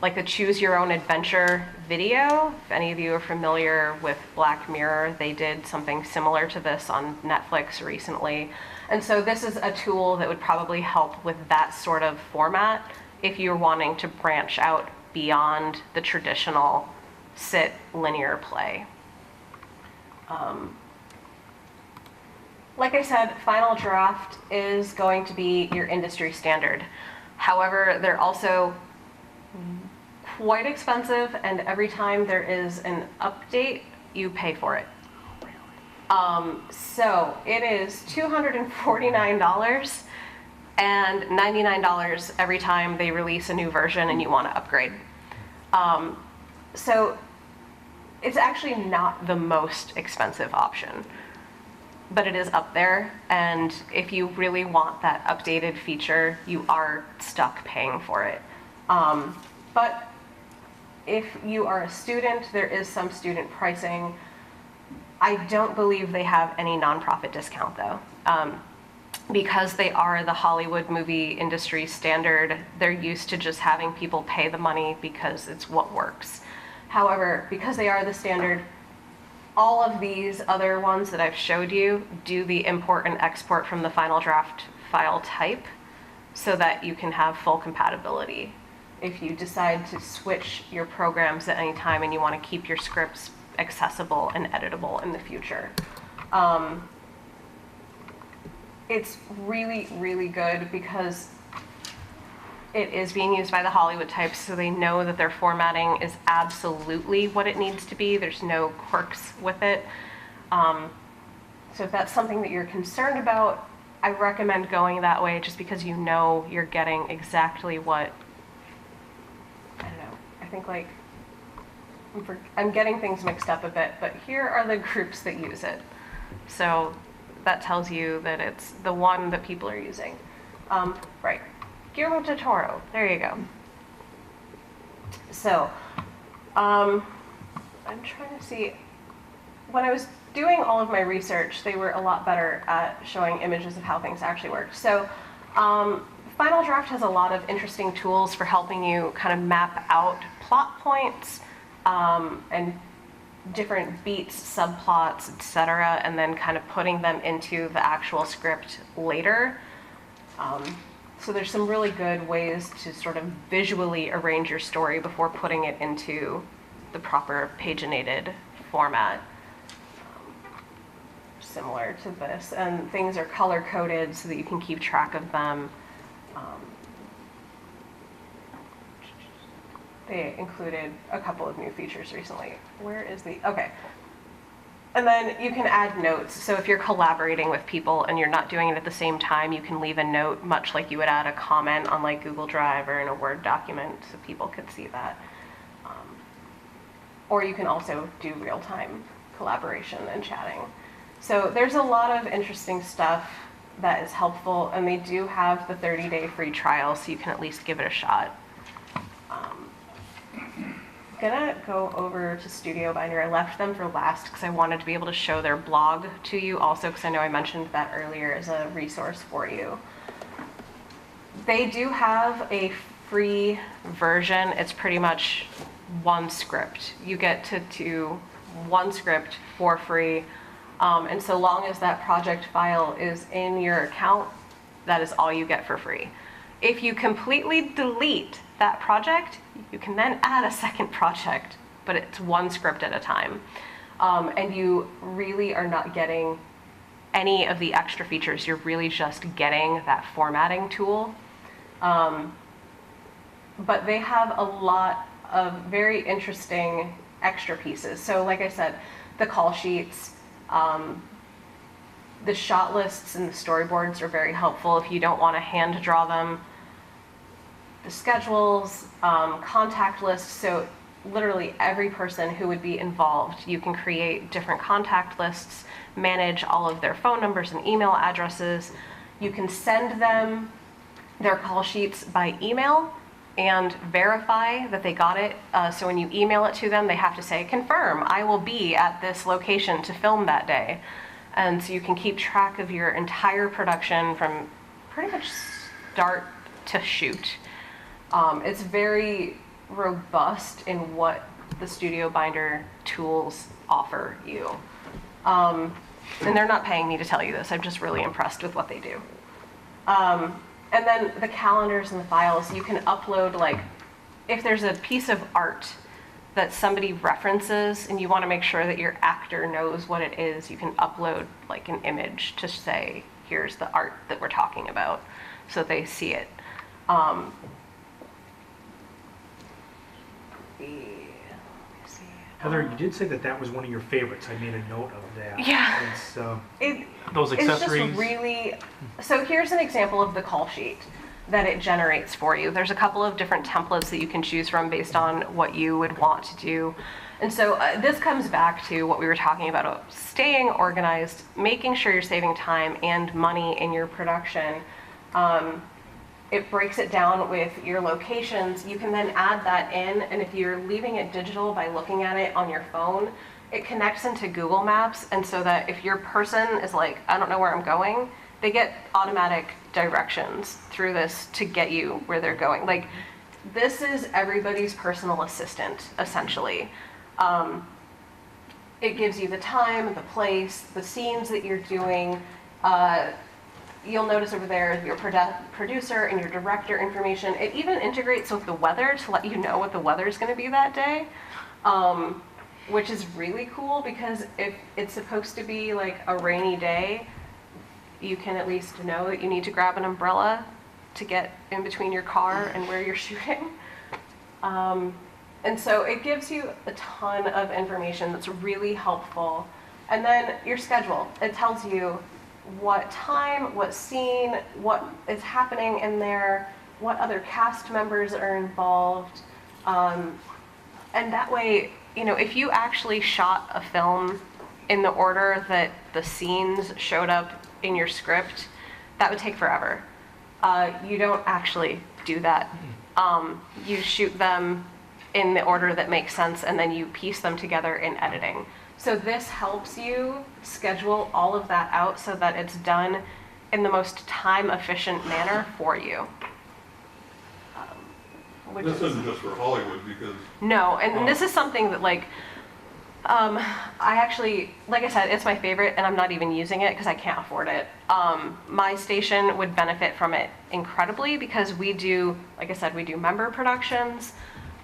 S1: like a choose your own adventure video. If any of you are familiar with Black Mirror, they did something similar to this on Netflix recently. And so this is a tool that would probably help with that sort of format if you're wanting to branch out beyond the traditional sit linear play. Like I said, Final Draft is going to be your industry standard. However, they're also quite expensive, and every time there is an update, you pay for it. So it is $249 and $99 every time they release a new version and you want to upgrade. So it's actually not the most expensive option, but it is up there, and if you really want that updated feature, you are stuck paying for it. But if you are a student, there is some student pricing. I don't believe they have any nonprofit discount though. Because they are the Hollywood movie industry standard, they're used to just having people pay the money because it's what works. However, because they are the standard, all of these other ones that I've showed you do the import and export from the Final Draft file type so that you can have full compatibility. If you decide to switch your programs at any time and you want to keep your scripts accessible and editable in the future. It's really, really good because it is being used by the Hollywood types, so they know that their formatting is absolutely what it needs to be. There's no quirks with it. So if that's something that you're concerned about, I recommend going that way just because you know you're getting exactly what, I don't know, I think like, I'm getting things mixed up a bit, but here are the groups that use it. So that tells you that it's the one that people are using. Right. Guillermo del Toro, there you go. So, I'm trying to see, when I was doing all of my research, they were a lot better at showing images of how things actually work. So, Final Draft has a lot of interesting tools for helping you kind of map out plot points, and different beats, subplots, etc., and then kind of putting them into the actual script later. So there's some really good ways to sort of visually arrange your story before putting it into the proper paginated format. Similar to this, and things are color coded so that you can keep track of them. They included a couple of new features recently. Where is the, okay. And then you can add notes. So if you're collaborating with people and you're not doing it at the same time, you can leave a note, much like you would add a comment on like Google Drive or in a Word document so people could see that. Or you can also do real-time collaboration and chatting. So there's a lot of interesting stuff that is helpful, and they do have the 30-day free trial, so you can at least give it a shot. Gonna go over to Studio Binder. I left them for last because I wanted to be able to show their blog to you also, because I know I mentioned that earlier as a resource for you. They do have a free version. It's pretty much one script. You get to do one script for free, and so long as that project file is in your account, that is all you get for free. If you completely delete that project, you can then add a second project, but it's one script at a time. And you really are not getting any of the extra features. You're really just getting that formatting tool. But they have a lot of very interesting extra pieces. So like I said, the call sheets, the shot lists and the storyboards are very helpful if you don't want to hand draw them. The schedules, contact lists, so literally every person who would be involved, you can create different contact lists, manage all of their phone numbers and email addresses. You can send them their call sheets by email and verify that they got it. So when you email it to them, they have to say, confirm, I will be at this location to film that day. And so you can keep track of your entire production from pretty much start to shoot. It's very robust in what the Studio Binder tools offer you. And they're not paying me to tell you this, I'm just really impressed with what they do. And then the calendars and the files, you can upload, like, if there's a piece of art that somebody references and you want to make sure that your actor knows what it is, you can upload like an image to say, here's the art that we're talking about, so they see it.
S2: Heather, you did say that that was one of your favorites. I made a note of that.
S1: Yeah.
S2: It's, those accessories.
S1: It's just really, so here's an example of the call sheet that it generates for you. There's a couple of different templates that you can choose from based on what you would want to do. And so this comes back to what we were talking about, staying organized, making sure you're saving time and money in your production. It breaks it down with your locations. You can then add that in, and if you're leaving it digital by looking at it on your phone, it connects into Google Maps, and so that if your person is like, I don't know where I'm going, they get automatic directions through this to get you where they're going. Like, this is everybody's personal assistant, essentially. It gives you the time, the place, the scenes that you're doing. You'll notice over there your producer and your director information. It even integrates with the weather to let you know what the weather is going to be that day, which is really cool, because if it's supposed to be like a rainy day, you can at least know that you need to grab an umbrella to get in between your car and where you're shooting. And so it gives you a ton of information that's really helpful. And then your schedule, it tells you what time, what scene, what is happening in there, what other cast members are involved. And that way, you know, if you actually shot a film in the order that the scenes showed up in your script, that would take forever. You don't actually do that. You shoot them in the order that makes sense, and then you piece them together in editing. So this helps you schedule all of that out so that it's done in the most time-efficient manner for you.
S3: This isn't just for Hollywood, because...
S1: No, and this is something that, like, I actually, like I said, it's my favorite, and I'm not even using it because I can't afford it. My station would benefit from it incredibly, because we do, like I said, we do member productions,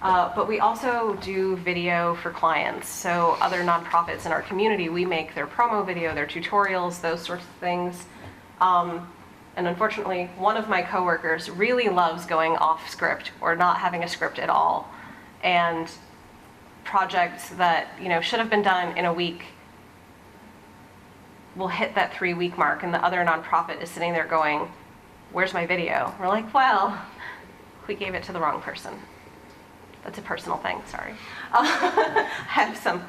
S1: but we also do video for clients. So other nonprofits in our community, we make their promo video, their tutorials, those sorts of things. And unfortunately, one of my coworkers really loves going off script or not having a script at all. And projects that, you know, should have been done in a week will hit that 3-week mark, and the other nonprofit is sitting there going, where's my video? We're like, well, we gave it to the wrong person. That's a personal thing, sorry. I have some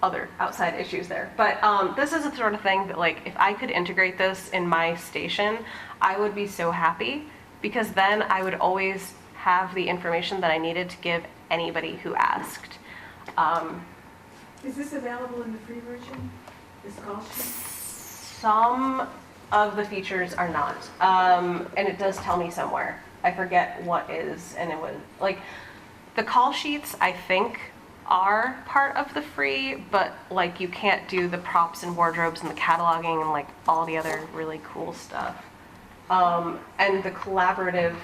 S1: other outside issues there. But this is the sort of thing that, like, if I could integrate this in my station, I would be so happy, because then I would always have the information that I needed to give anybody who asked.
S6: Is this available in the free version, this call sheet?
S1: Some of the features are not, and it does tell me somewhere. I forget what is, and it was, like, the call sheets, I think, are part of the free, but, like, you can't do the props and wardrobes and the cataloging and, like, all the other really cool stuff. And the collaborative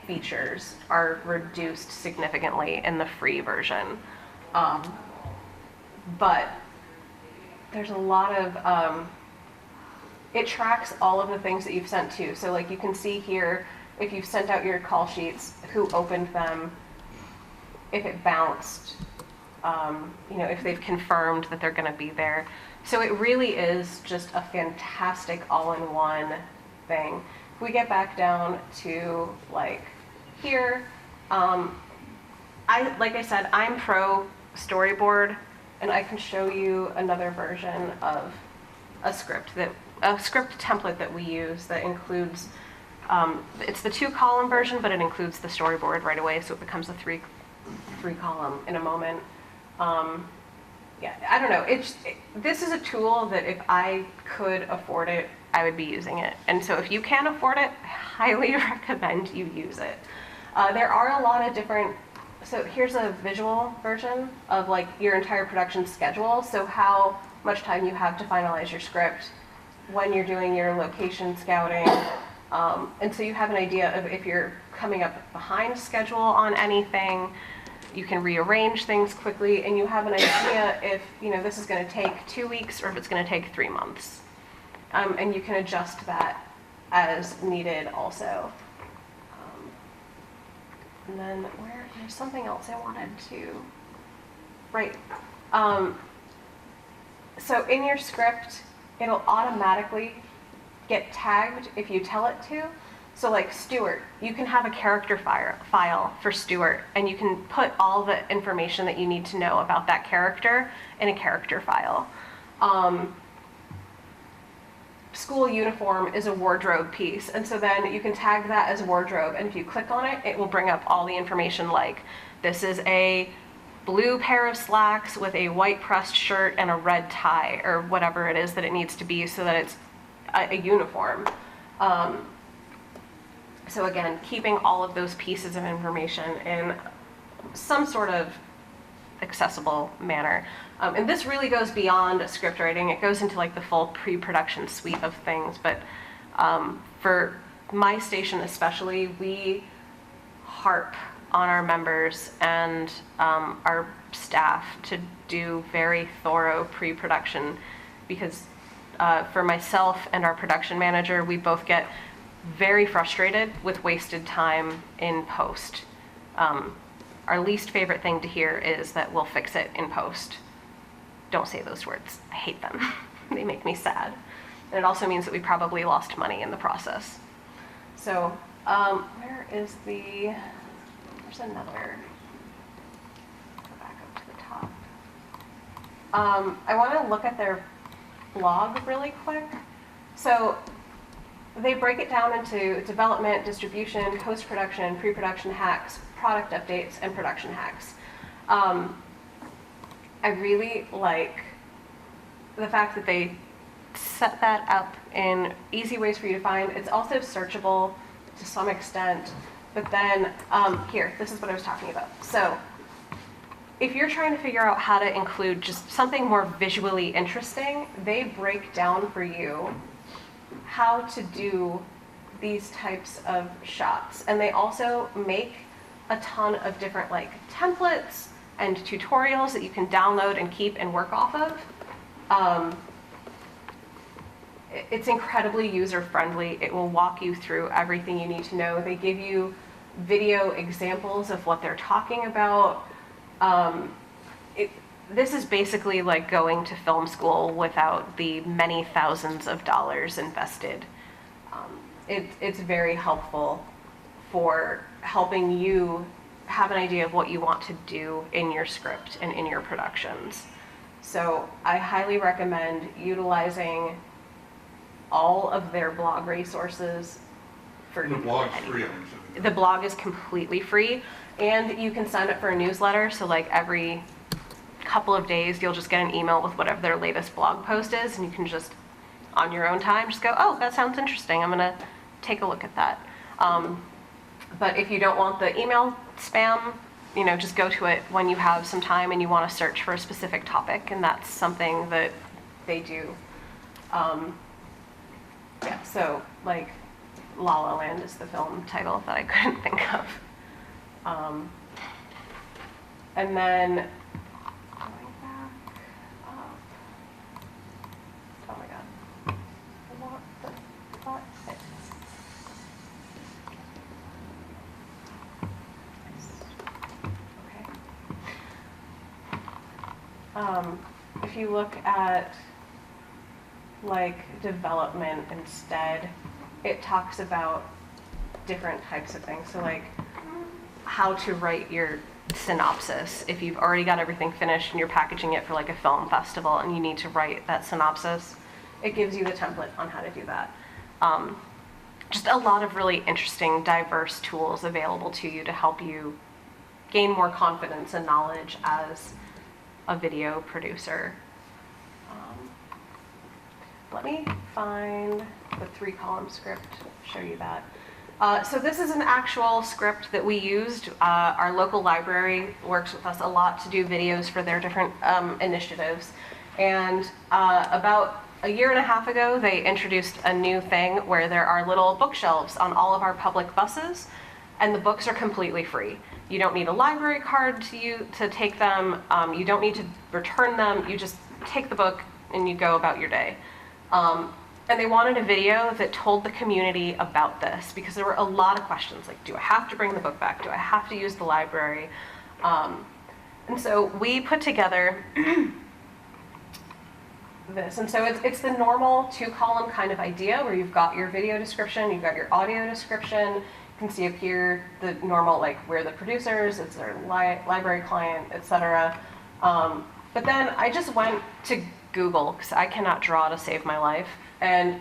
S1: features are reduced significantly in the free version. But there's a lot of, it tracks all of the things that you've sent to. So, like, you can see here, if you've sent out your call sheets, who opened them, if it bounced, you know, if they've confirmed that they're going to be there. So it really is just a fantastic all-in-one thing. If we get back down to, like, here, like I said, I'm pro storyboard, and I can show you another version of a script that a script template that we use that includes, it's the 2-column version, but it includes the storyboard right away, so it becomes a three column in a moment. Yeah, I don't know. This is a tool that if I could afford it, I would be using it. And so if you can afford it, I highly recommend you use it. There are a lot of different, so here's a visual version of like your entire production schedule. So how much time you have to finalize your script, when you're doing your location scouting. And so you have an idea of if you're coming up behind schedule on anything, you can rearrange things quickly, and you have an idea if, you know, this is going to take 2 weeks or if it's going to take 3 months. And you can adjust that as needed also. And then there's something else I wanted to, right. So in your script, it'll automatically get tagged if you tell it to. So like Stuart, you can have a character file for Stuart, and you can put all the information that you need to know about that character in a character file. School uniform is a wardrobe piece, and so then you can tag that as wardrobe, and if you click on it, it will bring up all the information like, this is a blue pair of slacks with a white pressed shirt and a red tie, or whatever it is that it needs to be so that it's a uniform. So again, keeping all of those pieces of information in some sort of accessible manner. And this really goes beyond script writing. It goes into like the full pre-production suite of things. But for my station especially, we harp on our members and our staff to do very thorough pre-production, because for myself and our production manager, we both get very frustrated with wasted time in post. Our least favorite thing to hear is that we'll fix it in post. Don't say those words. I hate them. They make me sad. And it also means that we probably lost money in the process. So there's another, go back up to the top. I want to look at their blog really quick. So they break it down into development, distribution, post-production, pre-production hacks, product updates, and production hacks. I really like the fact that they set that up in easy ways for you to find. It's also searchable to some extent, but then here, this is what I was talking about. So if you're trying to figure out how to include just something more visually interesting, they break down for you how to do these types of shots. And they also make a ton of different like templates and tutorials that you can download and keep and work off of. It's incredibly user-friendly. It will walk you through everything you need to know. They give you video examples of what they're talking about. This is basically like going to film school without the many thousands of dollars invested. It's very helpful for helping you have an idea of what you want to do in your script and in your productions. So I highly recommend utilizing all of their blog resources for
S3: The blog's
S1: anything.
S3: free, I'm assuming.
S1: The blog is completely free, and you can sign up for a newsletter. So like every couple of days, you'll just get an email with whatever their latest blog post is, and you can just, on your own time, just go, oh, that sounds interesting. I'm gonna take a look at that. But if you don't want the email spam, you know, just go to it when you have some time and you want to search for a specific topic, and that's something that they do. Yeah, so like La La Land is the film title that I couldn't think of. And then going back up. Oh my god. What the fuck? Okay. If you look at like development instead, it talks about different types of things. So like how to write your synopsis. If you've already got everything finished and you're packaging it for like a film festival and you need to write that synopsis, it gives you the template on how to do that. Just a lot of really interesting, diverse tools available to you to help you gain more confidence and knowledge as a video producer. Let me find the 3-column script, show you that. So this is an actual script that we used. Our local library works with us a lot to do videos for their different initiatives. And about a year and a half ago, they introduced a new thing where there are little bookshelves on all of our public buses, and the books are completely free. You don't need a library card to take them. You don't need to return them. You just take the book and you go about your day. And they wanted a video that told the community about this, because there were a lot of questions like, do I have to bring the book back? Do I have to use the library? And so we put together this. And so it's the normal 2-column kind of idea where you've got your video description, you've got your audio description. You can see up here the normal, like, we're the producers, it's their library client, etc. But then I just went to Google, because I cannot draw to save my life, and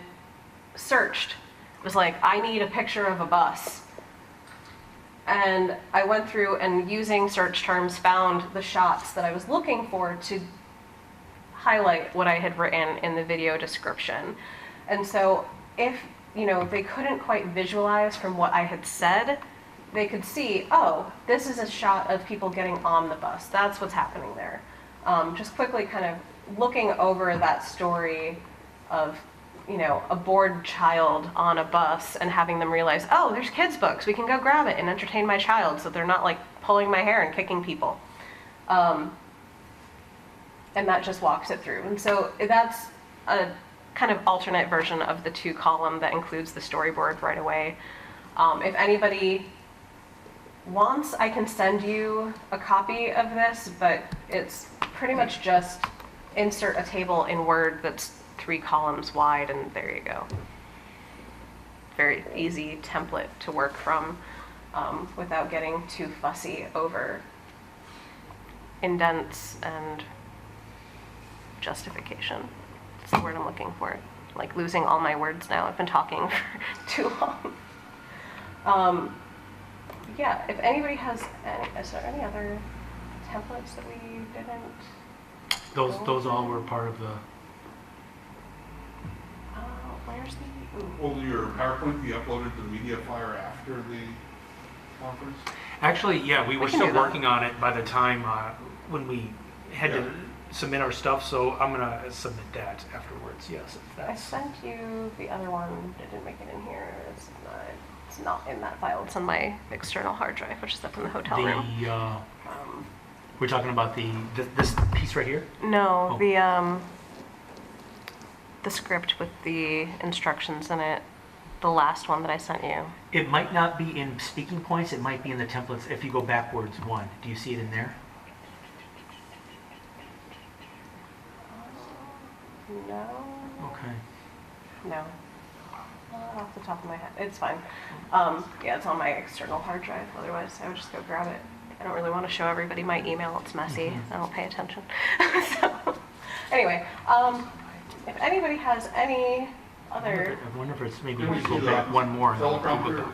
S1: searched. It was like, I need a picture of a bus. And I went through and, using search terms, found the shots that I was looking for to highlight what I had written in the video description. And so if, they couldn't quite visualize from what I had said, they could see, oh, this is a shot of people getting on the bus. That's what's happening there. Just quickly kind of looking over that story of, a bored child on a bus and having them realize, oh, there's kids' books. We can go grab it and entertain my child so they're not like pulling my hair and kicking people. And that just walks it through. And so that's a kind of alternate version of the 2-column that includes the storyboard right away. If anybody wants, I can send you a copy of this, but it's pretty much just insert a table in Word that's 3 columns wide, and there you go. Very easy template to work from without getting too fussy over indents and justification. That's the word I'm looking for. Like losing all my words now. I've been talking for too long. Yeah, if anybody has is there any other templates that we didn't?
S2: Those all were part of the.
S1: Where's the? Ooh.
S3: Will your PowerPoint be uploaded to MediaFire after the conference?
S2: Actually, yeah, we were
S1: can
S2: still
S1: do that.
S2: working on it by the time when we had
S3: Yeah.
S2: to submit our stuff, so I'm gonna submit that afterwards. Yes, if
S1: I
S2: that's.
S1: sent you the other one. I didn't make it in here. It's not in that file. It's on my external hard drive, which is up in the hotel room.
S2: We're talking about this piece right here.
S1: No,
S2: Oh.
S1: The script with the instructions in it, the last one that I sent you.
S2: It might not be in speaking points. It might be in the templates. If you go backwards one, do you see it in there?
S1: No.
S2: Okay.
S1: No. Off the top of my head. It's fine. Yeah, it's on my external hard drive. Otherwise, I would just go grab it. I don't really want to show everybody my email. It's messy. I don't pay attention. So, anyway, if anybody has any other...
S2: I wonder if it's maybe
S3: Can we
S2: we
S3: see
S2: go
S3: the
S2: back one more. and then
S3: teleprompter
S2: we'll go-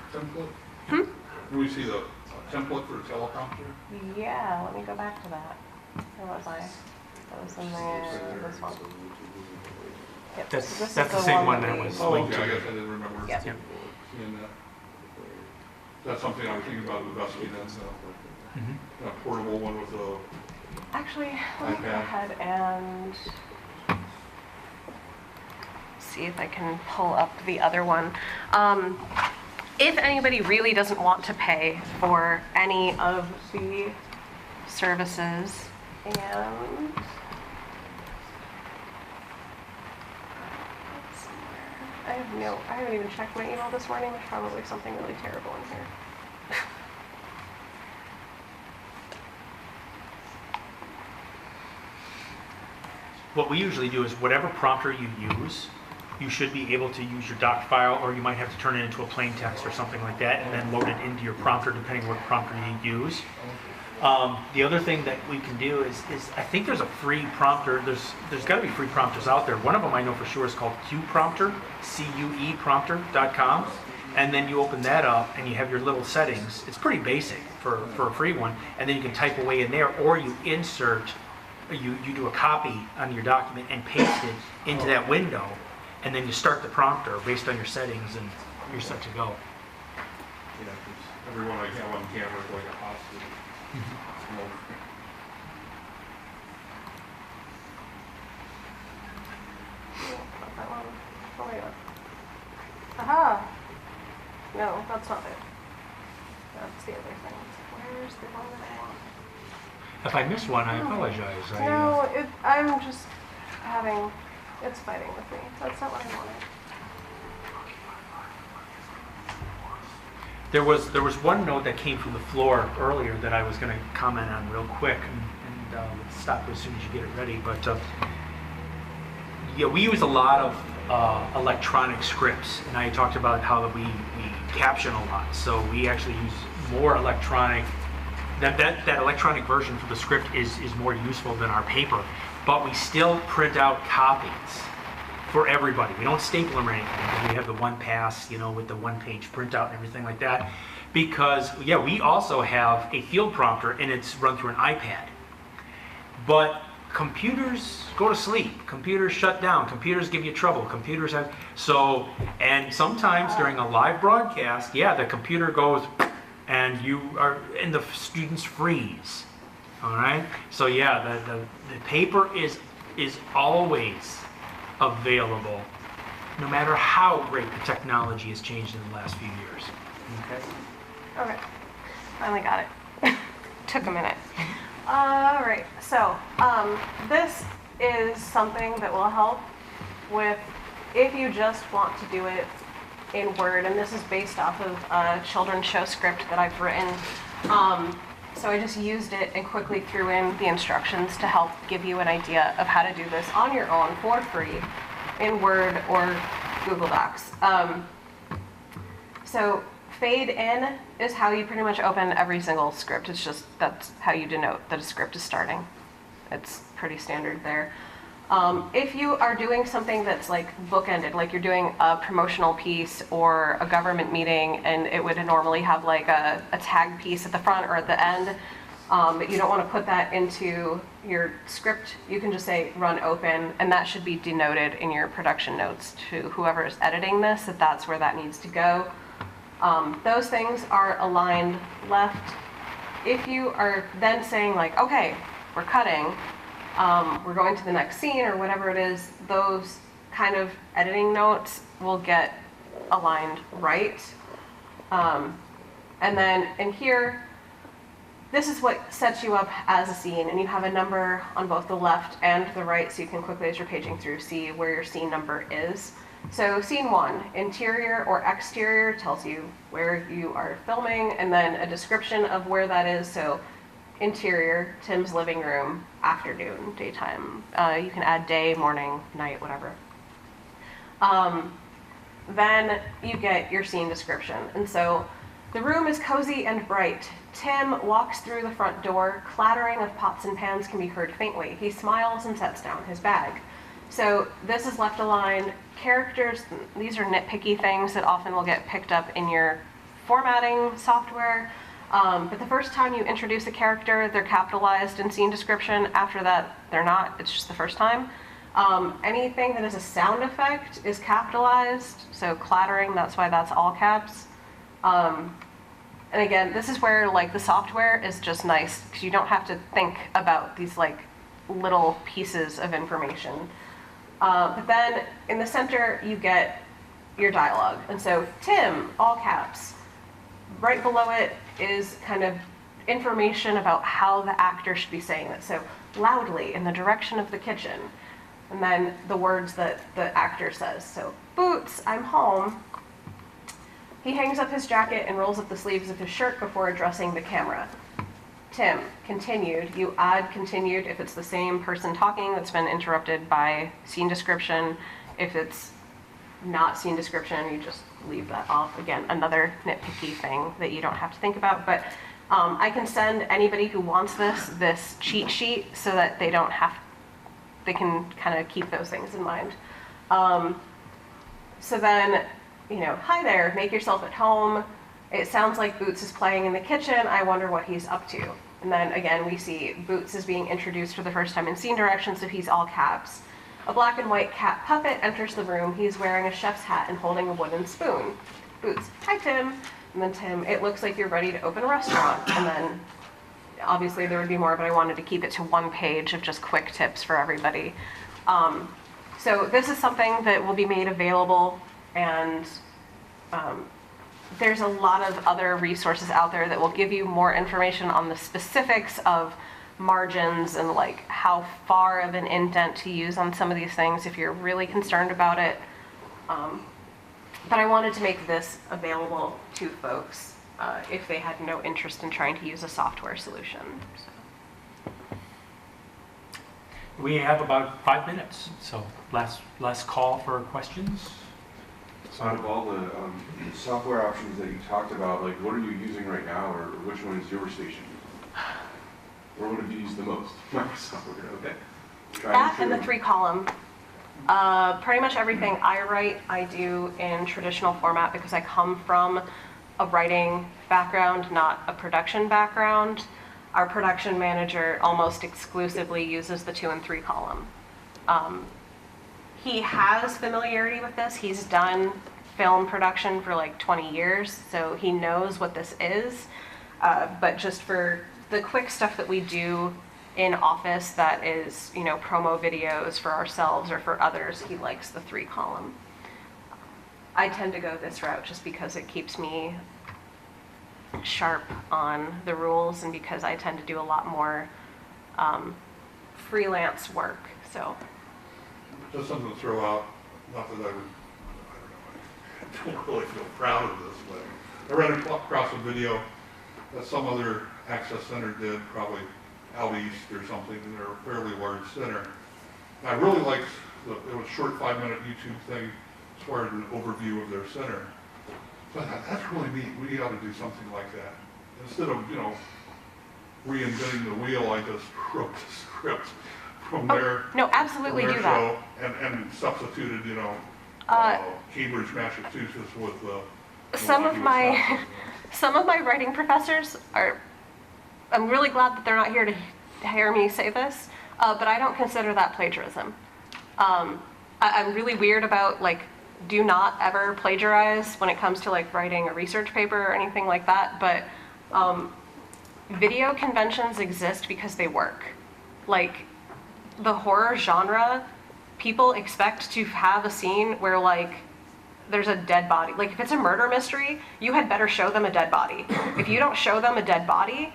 S3: template? Can we see the template for the teleprompter?
S1: Yeah, let me go back to that. Where was I? That was in this one. Yep, so this is
S2: That's the same one
S1: that
S2: that
S1: we-
S2: was
S3: Oh,
S2: linked
S3: okay, I
S2: to.
S3: guess I didn't remember
S1: Yep.
S3: seeing that. That's something I was thinking about with Dusty then, so.
S2: Mhm.
S3: A portable one with a,
S1: Actually, let me go
S3: Okay.
S1: ahead and see if I can pull up the other one. If anybody really doesn't want to pay for any of the services, and I haven't even checked my email this morning. There's probably something really terrible in here.
S2: What we usually do is whatever prompter you use, you should be able to use your doc file, or you might have to turn it into a plain text or something like that, and then load it into your prompter depending on what prompter you use. The other thing that we can do is I think there's a free prompter. There's got to be free prompters out there. One of them I know for sure is called QPrompter, CUEprompter.com. And then you open that up and you have your little settings. It's pretty basic for a free one. And then you can type away in there, or you insert, you do a copy on your document and paste it into that window. And then you start the prompter based on your settings and you're set to go.
S3: Yeah, 'cause everyone I have on camera is like a hostage.
S1: That one. Oh my god. Aha! No, that's not it. That's the other thing. Where's the one that I want?
S2: If I miss one, I apologize.
S1: No, I'm just having, it's fighting with me. That's not what I wanted.
S2: There was one note that came from the floor earlier that I was going to comment on real quick, and let's stop as soon as you get it ready. But yeah, we use a lot of electronic scripts, and I talked about how we caption a lot. So we actually use more electronic. That electronic version for the script is more useful than our paper, but we still print out copies for everybody. We don't staple them or anything. We have the one pass, with the one-page printout and everything like that. Because, yeah, we also have a field prompter, and it's run through an iPad. But computers go to sleep. Computers shut down. Computers give you trouble. Computers have... So, and sometimes during a live broadcast, yeah, the computer goes, and the students freeze. All right? So, yeah, the paper is always available, no matter how great the technology has changed in the last few years.
S1: Okay, finally got it. Took a minute. All right, so this is something that will help with if you just want to do it in Word, and this is based off of a children's show script that I've written. So I just used it and quickly threw in the instructions to help give you an idea of how to do this on your own for free in Word or Google Docs. So fade in is how you pretty much open every single script. It's just, that's how you denote that a script is starting. It's pretty standard there. If you are doing something that's like bookended, like you're doing a promotional piece or a government meeting, and it would normally have like a tag piece at the front or at the end, but you don't want to put that into your script, you can just say run open, and that should be denoted in your production notes to whoever is editing this, that that's where that needs to go. Those things are aligned left. If you are then saying like, okay, we're cutting, we're going to the next scene or whatever it is, those kind of editing notes will get aligned right. And then in here, this is what sets you up as a scene, and you have a number on both the left and the right, so you can quickly, as you're paging through, see where your scene number is. So scene 1, interior or exterior, tells you where you are filming, and then a description of where that is. So interior, Tim's living room, afternoon, daytime. You can add day, morning, night, whatever. Then you get your scene description. And so the room is cozy and bright. Tim walks through the front door. Clattering of pots and pans can be heard faintly. He smiles and sets down his bag. So this is left aligned. Characters, these are nitpicky things that often will get picked up in your formatting software. But the first time you introduce a character, they're capitalized in scene description. After that, they're not. It's just the first time. Anything that is a sound effect is capitalized. So clattering, that's why that's all caps. And again, this is where like the software is just nice because you don't have to think about these like little pieces of information. But then in the center, you get your dialogue. And so Tim, all caps. Right below it is kind of information about how the actor should be saying it. So loudly in the direction of the kitchen. And then the words that the actor says. So boots, I'm home. He hangs up his jacket and rolls up the sleeves of his shirt before addressing the camera. Tim, continued. You add continued if it's the same person talking that's been interrupted by scene description. If it's not scene description, you just leave that off. Again, another nitpicky thing that you don't have to think about. But I can send anybody who wants this cheat sheet so that they can kind of keep those things in mind. So then, hi there, make yourself at home. It sounds like Boots is playing in the kitchen. I wonder what he's up to. And then again, we see Boots is being introduced for the first time in scene direction, so he's all caps. A black and white cat puppet enters the room. He's wearing a chef's hat and holding a wooden spoon. Boots, hi Tim. And then Tim, it looks like you're ready to open a restaurant. And then obviously there would be more, but I wanted to keep it to one page of just quick tips for everybody. So this is something that will be made available, and there's a lot of other resources out there that will give you more information on the specifics of margins and like how far of an indent to use on some of these things if you're really concerned about it. But I wanted to make this available to folks if they had no interest in trying to use a software solution. So.
S2: We have about 5 minutes, so last call for questions.
S7: So out of all the software options that you talked about, like what are you using right now, or which one is your station? Or what have you used the most? Microsoft, okay.
S1: That and the 3-column. Pretty much everything I write, I do in traditional format because I come from a writing background, not a production background. Our production manager almost exclusively uses the 2 and 3 column. He has familiarity with this. He's done film production for like 20 years, so he knows what this is. But just for the quick stuff that we do in office that is, promo videos for ourselves or for others, he likes the 3-column. I tend to go this route just because it keeps me sharp on the rules and because I tend to do a lot more freelance work, so.
S3: Just something to throw out, not that I don't really feel proud of this, but I ran across a video that some other access center did, probably out east or something, and they're a fairly large center. And I really liked, it was a short 5-minute YouTube thing as far as an overview of their center. So I thought, that's really neat, we ought to do something like that. Instead of, reinventing the wheel, I just wrote the script from their
S1: No, absolutely
S3: from their
S1: do that.
S3: show and substituted, Cambridge, Massachusetts with
S1: Some of my writing professors are, I'm really glad that they're not here to hear me say this, but I don't consider that plagiarism. I'm really weird about do not ever plagiarize when it comes to writing a research paper or anything like that, but video conventions exist because they work. The horror genre, people expect to have a scene where there's a dead body. If it's a murder mystery, you had better show them a dead body. If you don't show them a dead body,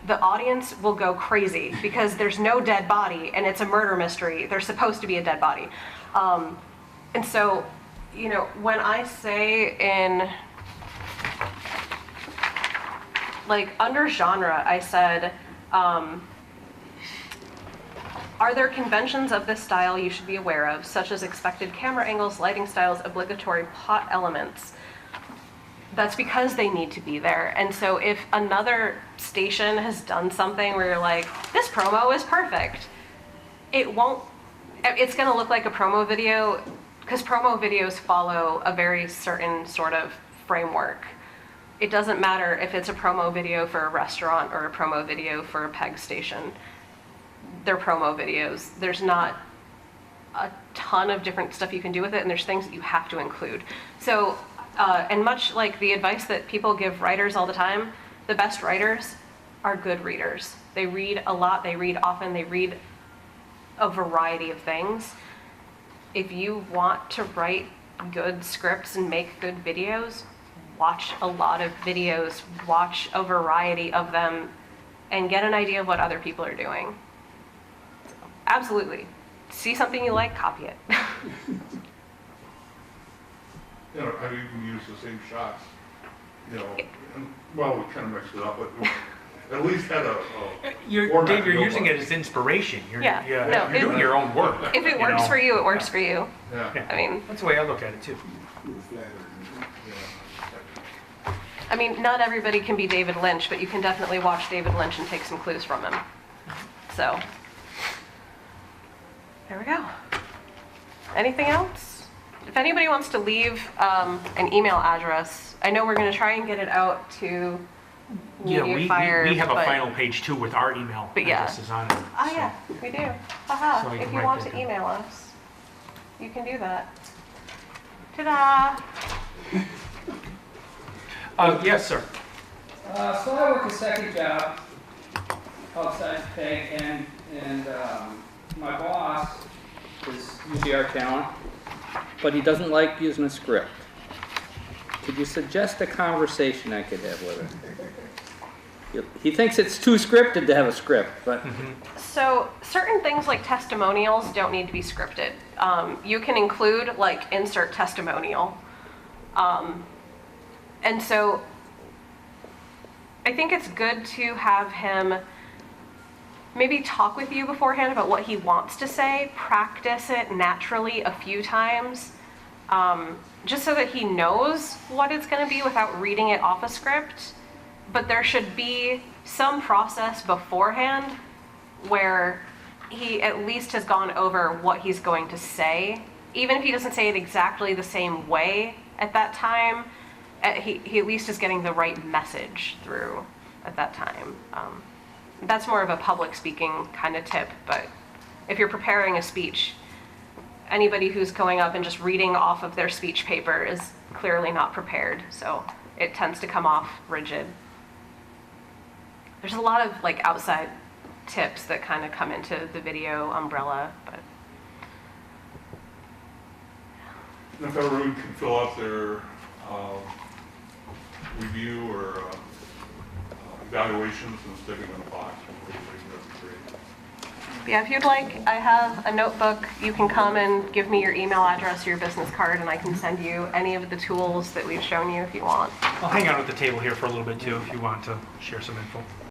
S1: the audience will go crazy because there's no dead body and it's a murder mystery. There's supposed to be a dead body. And so, when I say in, under genre, I said, are there conventions of this style you should be aware of, such as expected camera angles, lighting styles, obligatory plot elements? That's because they need to be there. And so if another station has done something where you're this promo is perfect, it's gonna look like a promo video, because promo videos follow a very certain sort of framework. It doesn't matter if it's a promo video for a restaurant or a promo video for a PEG station. They're promo videos. There's not a ton of different stuff you can do with it, and there's things that you have to include. So, and much like the advice that people give writers all the time, the best writers are good readers. They read a lot, they read often, they read a variety of things. If you want to write good scripts and make good videos, watch a lot of videos, watch a variety of them, and get an idea of what other people are doing. Absolutely. See something you like, copy it.
S3: I even used the same shots, and, well, we kind of mixed it up, but at least had a format
S2: Dave, you're
S3: to go
S2: using
S3: by.
S2: it as inspiration. You're
S1: No,
S2: doing your own work.
S1: If it works for you, it works for you.
S3: Yeah.
S2: Yeah.
S1: I mean,
S2: That's the way I look at it too.
S5: You were flattered.
S1: I mean, not everybody can be David Lynch, but you can definitely watch David Lynch and take some clues from him. So, there we go. Anything else? If anybody wants to leave an email address, I know we're going to try and get it out to
S2: Yeah,
S1: MediaFire,
S2: we have a
S1: but-
S2: final page too with our email
S1: But yeah.
S2: addresses on it.
S1: Oh
S2: so.
S1: yeah, we do. Haha,
S2: So I can
S1: if you
S2: write
S1: want
S2: that
S1: to
S2: down.
S1: email us, you can do that. Ta-da!
S2: Yes, sir.
S8: So I work a second job outside pay, and my boss is usually our talent, but he doesn't like using a script. Could you suggest a conversation I could have with him? He thinks it's too scripted to have a script, but
S1: So certain things like testimonials don't need to be scripted. You can include like insert testimonial. And so I think it's good to have him maybe talk with you beforehand about what he wants to say, practice it naturally a few times, just so that he knows what it's going to be without reading it off a script. But there should be some process beforehand where he at least has gone over what he's going to say. Even if he doesn't say it exactly the same way at that time, he at least is getting the right message through at that time. That's more of a public speaking kind of tip, but if you're preparing a speech, anybody who's going up and just reading off of their speech paper is clearly not prepared, so it tends to come off rigid. There's a lot of like outside tips that kind of come into the video umbrella, but
S3: And if everyone can fill out their review or evaluations and stick them in a box, that'd be great.
S1: yeah, if you'd like, I have a notebook. You can come and give me your email address, your business card, and I can send you any of the tools that we've shown you if you want.
S2: I'll hang out at the table here for a little bit too if you want to share some info.